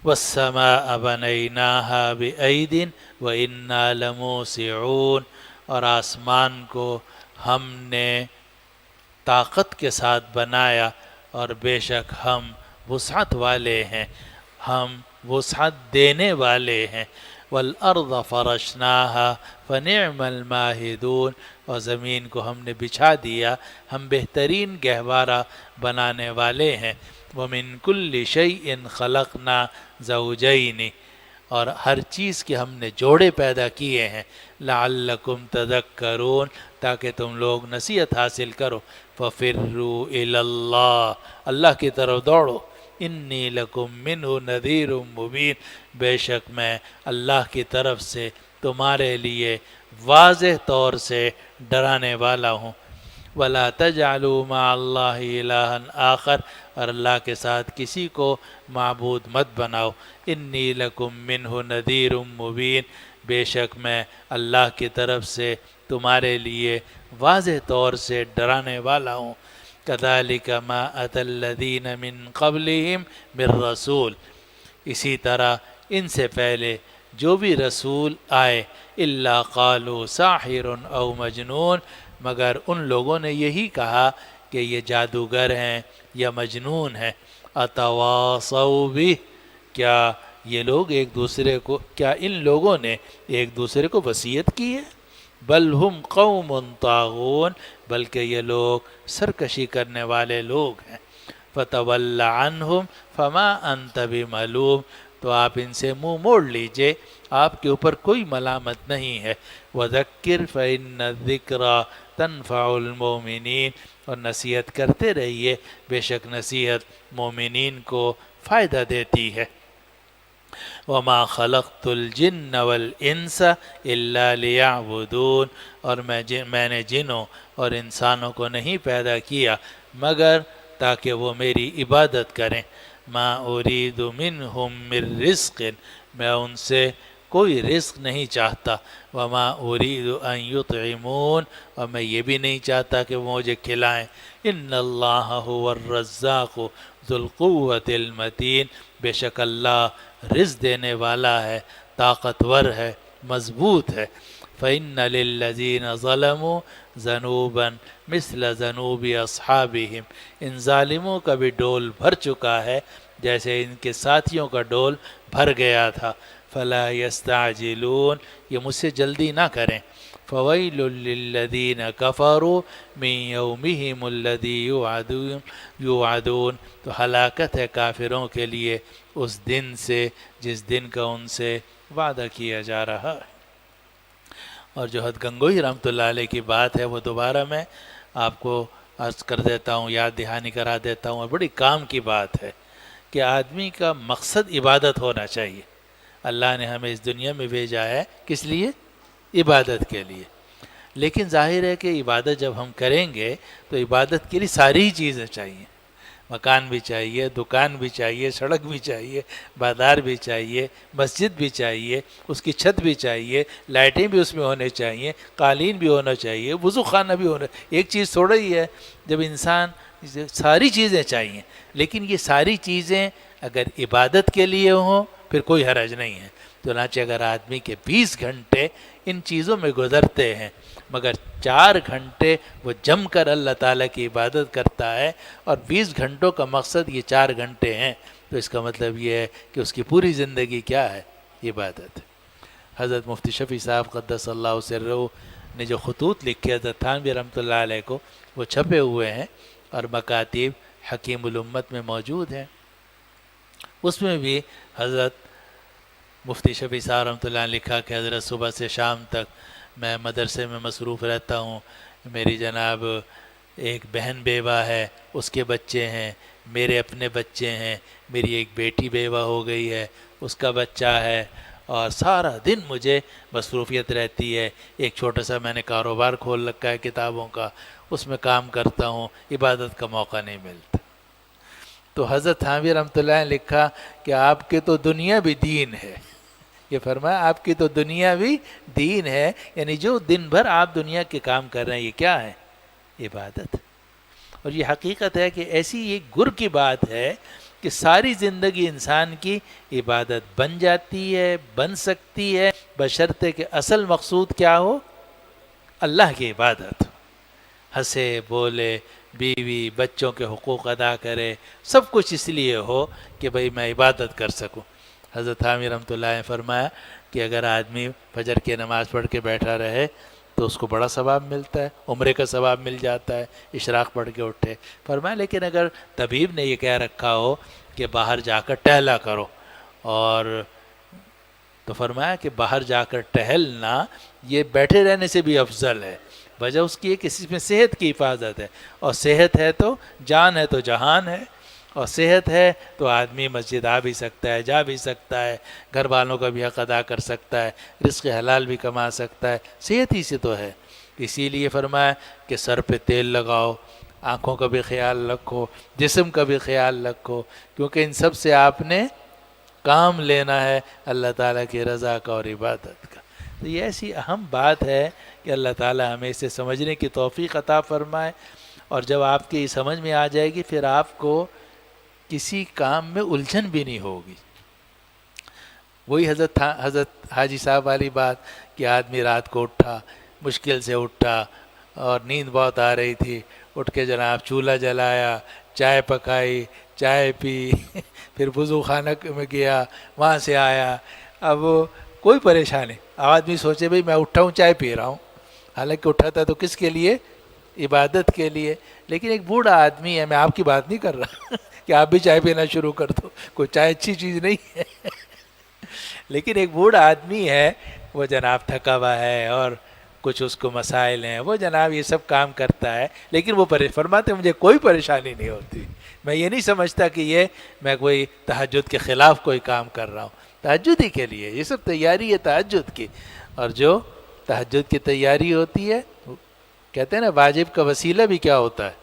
وَالسَّمَاءَ بَنَيْنَاهَا بِأَيْدٍ وَإِنَّا لَمُوسِعُونَ، اور آسمان کو ہم نے طاقت کے ساتھ بنایا اور بے شک ہم وسعت والے ہیں، ہم وسعت دینے والے ہیں۔ وَالْأَرْضَ فَرَشْنَاهَا فَنِعْمَ الْمَاهِدُونَ، اور زمین کو ہم نے بچھا دیا، ہم بہترین گہوارہ بنانے والے ہیں۔ وَمِن كُلِّ شَيْءٍ خَلَقْنَا زَوْجَيْنِ، اور ہر چیز کے ہم نے جوڑے پیدا کیے ہیں۔ لَعَلَّكُمْ تَذَكَّرُونَ، تاکہ تم لوگ نصیحت حاصل کرو۔ فَفِرُّوا إِلَى اللَّهِ، اللہ کی طرف دوڑو۔ انی لکم منہ نذیر مبین، بے شک میں اللہ کی طرف سے تمہارے لیے واضح طور سے ڈرانے والا ہوں۔ وَلَا تَجْعَلُوا مَعَ اللَّهِ إِلَٰهًا آخر، اور اللہ کے ساتھ کسی کو معبود مت بناؤ۔ انی لکم منہ نذیر مبین، بے شک میں اللہ کی طرف سے تمہارے لیے واضح طور سے ڈرانے والا ہوں۔ كَذَلِكَ مَا أَتَى الَّذِينَ مِن قَبْلِهِمْ مِن رَّسُولٍ، اسی طرح ان سے پہلے جو بھی رسول آئے، إِلَّا قَالُوا سَاحِرٌ أَوْ مَجْنُونٌ، مگر ان لوگوں نے یہی کہا کہ یہ جادوگر ہیں یا مجنون ہیں۔ اتواصوا بہ، کیا یہ لوگ ایک دوسرے کو، کیا ان لوگوں نے ایک دوسرے کو وصیت کی ہے؟ بل ہم قوم طاغون، بلکہ یہ لوگ سرکشی کرنے والے لوگ ہیں۔ فتول عنہم فما انت بملوم، تو آپ ان سے منہ موڑ لیجئے، آپ کے اوپر کوئی ملامت نہیں ہے۔ وذکر فإن الذکریٰ تنفع المؤمنین، اور نصیحت کرتے رہیے، بے شک نصیحت مومنین کو فائدہ دیتی ہے۔ وما خلقت الجن والانس الا لیعبدون، اور میں نے جنوں اور انسانوں کو نہیں پیدا کیا مگر تاکہ وہ میری عبادت کریں۔ ما ارید منہم من رزق، میں ان سے کوئی رزق نہیں چاہتا۔ وما ارید ان یطعمون، اور میں یہ بھی نہیں چاہتا کہ وہ مجھے کھلائیں۔ ان اللہ هو الرزاق ذو القوۃ المتین، بے شک اللہ رزق دینے والا ہے، طاقتور ہے، مضبوط ہے۔ فإن للذین ظلموا ذنوبا مثل ذنوب اصحابہم، ان ظالموں کا بھی ڈول بھر چکا ہے جیسے ان کے ساتھیوں کا ڈول بھر گیا تھا۔ فلا یستعجلون، یہ مجھ سے جلدی نہ کریں۔ فویل للذین کفروا من یومہم الذی یوعدون، تو ہلاکت ہے کافروں کے لیے اس دن سے جس دن کا ان سے وعدہ کیا جا رہا ہے۔ اور جو حد گنگوئی رحمۃ اللہ علیہ کی بات ہے وہ دوبارہ میں آپ کو عرض کر دیتا ہوں، یاد دہانی کرا دیتا ہوں، اور بڑی کام کی بات ہے کہ آدمی کا مقصد عبادت ہونا چاہیے۔ اللہ نے ہمیں اس دنیا میں بھیجا ہے کس لیے؟ عبادت کے لیے۔ لیکن ظاہر ہے کہ عبادت جب ہم کریں گے تو عبادت کے لیے ساری ہی چیزیں چاہیے، مکان بھی چاہیے، دکان بھی چاہیے، سڑک بھی چاہیے، بازار بھی چاہیے، مسجد بھی چاہیے، اس کی چھت بھی چاہیے، لائٹیں بھی اس میں ہونے چاہیے، قالین بھی ہونا چاہیے، وضو خانہ بھی ہونا، ایک چیز تھوڑا ہی ہے۔ جب انسان ساری چیزیں چاہیے، لیکن یہ ساری چیزیں اگر عبادت کے لیے ہوں پھر کوئی حرج نہیں ہے۔ چنانچہ اگر آدمی کے 20 گھنٹے ان چیزوں میں گزرتے ہیں مگر 4 گھنٹے وہ جم کر اللہ تعالیٰ کی عبادت کرتا ہے اور 20 گھنٹوں کا مقصد یہ 4 گھنٹے ہیں، تو اس کا مطلب یہ ہے کہ اس کی پوری زندگی کیا ہے؟ عبادت۔ حضرت مفتی شفیع صاحب قدس اللہ سرہ نے جو خطوط لکھے حضرت تھانوی رحمۃ اللہ علیہ کو، وہ چھپے ہوئے ہیں اور مکاتیب حکیم الامت میں موجود ہیں۔ اس میں بھی حضرت مفتی شفیع صاحب رحمۃ اللہ نے لکھا کہ حضرت صبح سے شام تک میں مدرسے میں مصروف رہتا ہوں، میری جناب ایک بہن بیوہ ہے، اس کے بچے ہیں، میرے اپنے بچے ہیں، میری ایک بیٹی بیوہ ہو گئی ہے، اس کا بچہ ہے، اور سارا دن مجھے مصروفیت رہتی ہے۔ ایک چھوٹا سا میں نے کاروبار کھول رکھا ہے کتابوں کا، اس میں کام کرتا ہوں، عبادت کا موقع نہیں ملتا۔ تو حضرت تھانوی رحمۃ اللہ نے لکھا کہ آپ کے تو دنیا بھی دین ہے، یہ فرمایا آپ کی تو دنیا بھی دین ہے، یعنی جو دن بھر آپ دنیا کے کام کر رہے ہیں یہ کیا ہے؟ عبادت۔ اور یہ حقیقت ہے کہ ایسی ایک گر کی بات ہے کہ ساری زندگی انسان کی عبادت بن جاتی ہے، بن سکتی ہے، بشرطے کہ اصل مقصود کیا ہو؟ اللہ کی عبادت۔ ہنسے بولے، بیوی بچوں کے حقوق ادا کرے، سب کچھ اس لیے ہو کہ بھئی میں عبادت کر سکوں۔ حضرت تھانوی رحمۃ اللہ نے فرمایا کہ اگر آدمی فجر کی نماز پڑھ کے بیٹھا رہے تو اس کو بڑا ثواب ملتا ہے، عمرے کا ثواب مل جاتا ہے، اشراق پڑھ کے اٹھے۔ فرمایا لیکن اگر طبیب نے یہ کہہ رکھا ہو کہ باہر جا کر ٹہلا کرو، اور تو فرمایا کہ باہر جا کر ٹہلنا یہ بیٹھے رہنے سے بھی افضل ہے۔ وجہ اس کی ہے کہ اس میں صحت کی حفاظت ہے، اور صحت ہے تو جان ہے تو جہان ہے، اور صحت ہے تو آدمی مسجد آ بھی سکتا ہے، جا بھی سکتا ہے، گھر والوں کا بھی حق ادا کر سکتا ہے، رزق حلال بھی کما سکتا ہے، صحت ہی سے تو ہے۔ اسی لیے فرمایا کہ سر پہ تیل لگاؤ، آنکھوں کا بھی خیال رکھو، جسم کا بھی خیال رکھو، کیونکہ ان سب سے آپ نے کام لینا ہے اللہ تعالیٰ کی رضا کا اور عبادت کا۔ تو یہ ایسی اہم بات ہے کہ اللہ تعالیٰ ہمیں اسے سمجھنے کی توفیق عطا فرمائے، اور جب آپ کی سمجھ میں آ جائے گی پھر آپ کو کسی کام میں الجھن بھی نہیں ہوگی۔ وہی حضرت حاجی صاحب والی بات کہ آدمی رات کو اٹھا، مشکل سے اٹھا اور نیند بہت آ رہی تھی، اٹھ کے جناب چولہا جلایا، چائے پکائی، چائے پی، پھر وضو خانہ میں گیا، وہاں سے آیا. اب کوئی پریشانی، آدمی سوچے بھئی میں اٹھا ہوں چائے پی رہا ہوں، حالانکہ اٹھا تھا تو کس کے لیے؟ عبادت کے لیے. لیکن ایک بوڑھا آدمی ہے، میں آپ کی بات نہیں کر رہا کہ آپ بھی چائے پینا شروع کر دو، کوئی چائے اچھی چیز نہیں ہے. لیکن ایک بوڑھا آدمی ہے، وہ جناب تھکا ہوا ہے اور کچھ اس کو مسائل ہیں، وہ جناب یہ سب کام کرتا ہے، لیکن وہ فرماتے مجھے کوئی پریشانی نہیں ہوتی. میں یہ نہیں سمجھتا کہ یہ میں کوئی تہجد کے خلاف کوئی کام کر رہا ہوں، تہجد ہی کے لیے یہ سب تیاری ہے تہجد کی. اور جو تہجد کی تیاری ہوتی ہے، کہتے ہیں نا واجب کا وسیلہ بھی کیا ہوتا ہے؟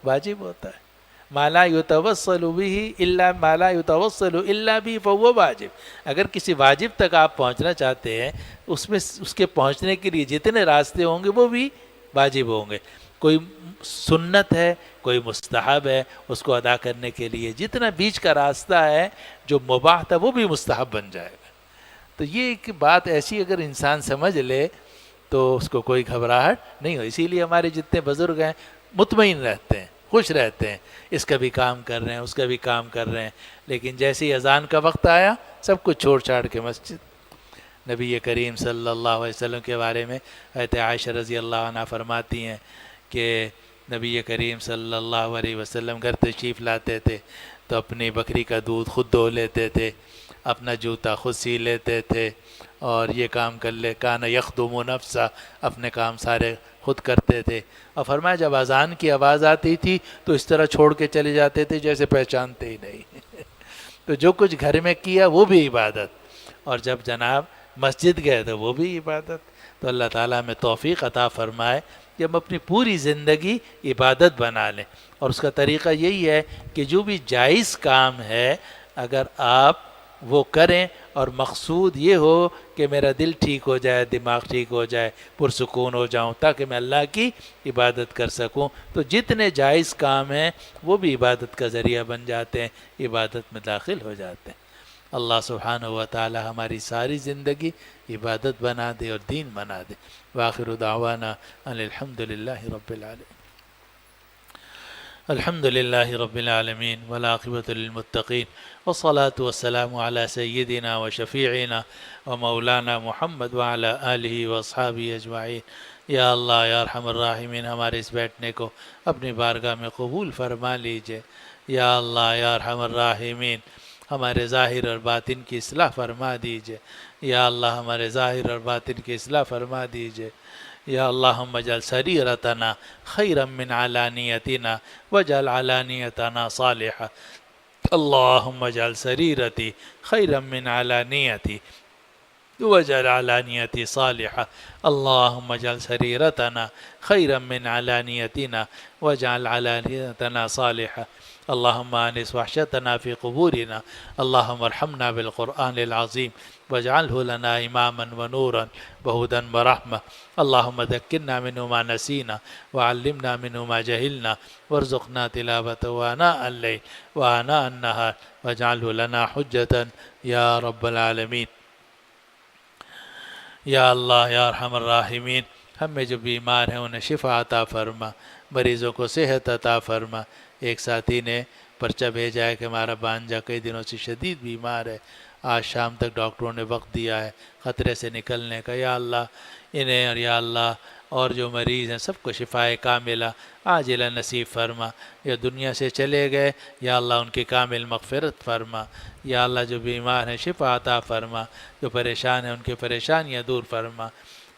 واجب ہوتا ہے. ما لا یتوسل به الا ما لا یتوسل الا به فهو واجب. اگر کسی واجب تک آپ پہنچنا چاہتے ہیں، اس میں اس کے پہنچنے کے لیے جتنے راستے ہوں گے وہ بھی واجب ہوں گے. کوئی سنت ہے، کوئی مستحب ہے، اس کو ادا کرنے کے لیے جتنا بیچ کا راستہ ہے جو مباح تھا وہ بھی مستحب بن جائے گا. تو یہ ایک بات ایسی اگر انسان سمجھ لے تو اس کو کوئی گھبراہٹ نہیں ہو. اسی لیے ہمارے جتنے بزرگ ہیں مطمئن رہتے ہیں، خوش رہتے ہیں، اس کا بھی کام کر رہے ہیں، اس کا بھی کام کر رہے ہیں. لیکن جیسے ہی اذان کا وقت آیا سب کچھ چھوڑ چھاڑ کے مسجد. نبی کریم صلی اللہ علیہ وسلم کے بارے میں حضرت عائشہ رضی اللہ عنہ فرماتی ہیں کہ نبی کریم صلی اللہ علیہ وسلم گھر تشریف لاتے تھے تو اپنی بکری کا دودھ خود دھو لیتے تھے، اپنا جوتا خود سی لیتے تھے، اور یہ کام کر لے کان یخدم نفسہ، اپنے کام سارے خود کرتے تھے. اور فرمایا جب اذان کی آواز آتی تھی تو اس طرح چھوڑ کے چلے جاتے تھے جیسے پہچانتے ہی نہیں. تو جو کچھ گھر میں کیا وہ بھی عبادت، اور جب جناب مسجد گئے تو وہ بھی عبادت. تو اللہ تعالیٰ میں توفیق عطا فرمائے کہ ہم اپنی پوری زندگی عبادت بنا لیں. اور اس کا طریقہ یہی ہے کہ جو بھی جائز کام ہے اگر آپ وہ کریں اور مقصود یہ ہو کہ میرا دل ٹھیک ہو جائے، دماغ ٹھیک ہو جائے، پرسکون ہو جاؤں تاکہ میں اللہ کی عبادت کر سکوں، تو جتنے جائز کام ہیں وہ بھی عبادت کا ذریعہ بن جاتے ہیں، عبادت میں داخل ہو جاتے ہیں. اللہ سبحانہ و تعالی ہماری ساری زندگی عبادت بنا دے اور دین بنا دے. وآخر دعوانا ان الحمد للہ رب العالمین. الحمد للہ رب العالمین والعاقبۃ للمتقین والصلاة والسلام علی سیدنا و شفیعنا و مولانا محمد وعلی آلہ واصحابہ اجمعین. یا اللہ یا ارحم الراحمین، ہمارے اس بیٹھنے کو اپنی بارگاہ میں قبول فرما لیجئے. یا اللہ یا ارحم الراحمین، ہمارے ظاہر اور باطن کی اصلاح فرما دیجئے. یا اللہ ہمارے ظاہر اور باطن کی اصلاح فرما دیجئے. یا اللہم اجعل سریرتنا خیرا من علانیتنا واجعل علانیتنا صالحہ. اللہم اجعل سریرتی خیرا من علانیتی واجعل علانیتی صالحہ. اللہم اجعل سریرتنا خیرا من علانیتنا واجعل علانیتنا صالحہ. اللہم آنس وحشتنا فی قبورنا. اللہم ارحمنا بالقرآن العظیم واجعلہ لنا اماما ونورا وہدا ورحمہ. اللہم ذکرنا منہ ما نسینا وعلمنا منہ ما جہلنا وارزقنا تلاوته آناء اللیل وآناء النہار واجعلہ لنا حجتا یا رب العالمین. یا اللہ یا ارحم الراحمین، ہم میں جو بیمار ہیں انہیں شفا عطا فرما، مریضوں کو صحت عطا فرما. ایک ساتھی نے پرچہ بھیجا ہے کہ ہمارا بانجا کئی دنوں سے شدید بیمار ہے، آج شام تک ڈاکٹروں نے وقت دیا ہے خطرے سے نکلنے کا. یا اللہ انہیں اور یا اللہ اور جو مریض ہیں سب کو شفائے کاملہ عاجلہ نصیب فرما. یا دنیا سے چلے گئے یا اللہ ان کی کامل مغفرت فرما. یا اللہ جو بیمار ہیں شفا عطا فرما، جو پریشان ہیں ان کی پریشانیاں دور فرما.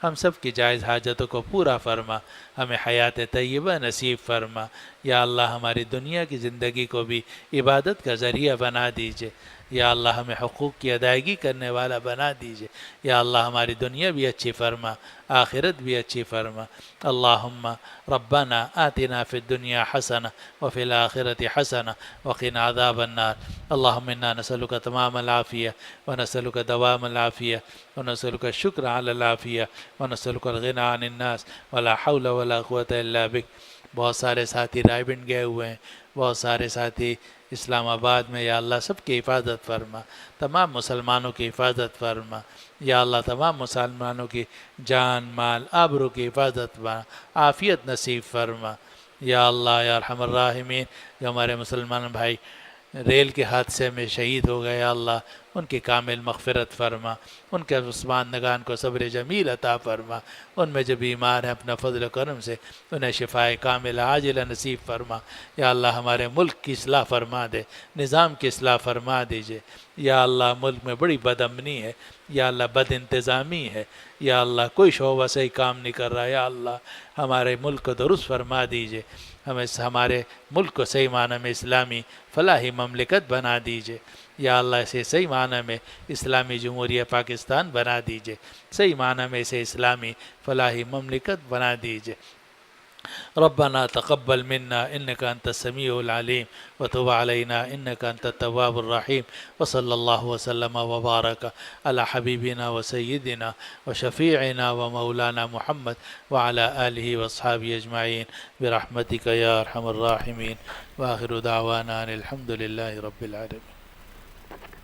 ہم سب کی جائز حاجتوں کو پورا فرما، ہمیں حیات طیبہ نصیب فرما. یا اللہ ہماری دنیا کی زندگی کو بھی عبادت کا ذریعہ بنا دیجئے. یا اللہ ہمیں حقوق کی ادائیگی کرنے والا بنا دیجئے. یا اللہ ہماری دنیا بھی اچھی فرما، آخرت بھی اچھی فرما. اللہم ربنا آتنا فی الدنیا حسنہ وفی الآخرۃ حسنہ وقنا عذاب النار. اللہم انا نسألک تمام العافیہ ونسألک دوام العافیہ ونسألک الشکر علی العافیہ ونسألک الغنی عن الناس ولا حول ولا قوة الا بک. بہت سارے ساتھی رائے بنڈ گئے ہوئے ہیں، بہت سارے ساتھی اسلام آباد میں. یا اللہ سب کی حفاظت فرما، تمام مسلمانوں کی حفاظت فرما. یا اللہ تمام مسلمانوں کی جان مال آبرو کی حفاظت فرما، عافیت نصیب فرما. یا اللہ یا ارحم الراحمین، جو ہمارے مسلمان بھائی ریل کے حادثے میں شہید ہو گئے، یا اللہ ان کی کامل مغفرت فرما، ان کے عثماندگان کو صبر جمیل عطا فرما، ان میں جو بیمار ہیں اپنا فضل و کرم سے انہیں شفائے کامل عاجلہ نصیب فرما، یا اللہ ہمارے ملک کی اصلاح فرما دے، نظام کی اصلاح فرما دیجئے، یا اللہ ملک میں بڑی بد امنی ہے، یا اللہ بد انتظامی ہے، یا اللہ کوئی شعبہ صحیح کام نہیں کر رہا، یا اللہ ہمارے ملک کو درست فرما دیجئے، ہمارے ملک کو صحیح معنی میں اسلامی فلاحی مملکت بنا دیجئے، یا اللہ اسے صحیح معنی میں اسلامی جمہوریہ پاکستان بنا دیجئے، صحیح معنی میں اسے اسلامی فلاحی مملکت بنا دیجئے۔ ربنا تقبل منا انك انت السميع العليم وتب علينا انك انت التواب الرحيم، وصلى الله وسلم وبارك على حبيبنا وسيدنا وشفيعنا ومولانا محمد وعلى آله واصحابه اجمعين برحمتك يا ارحم الراحمين، واخر دعوانا ان الحمد لله رب العالمين۔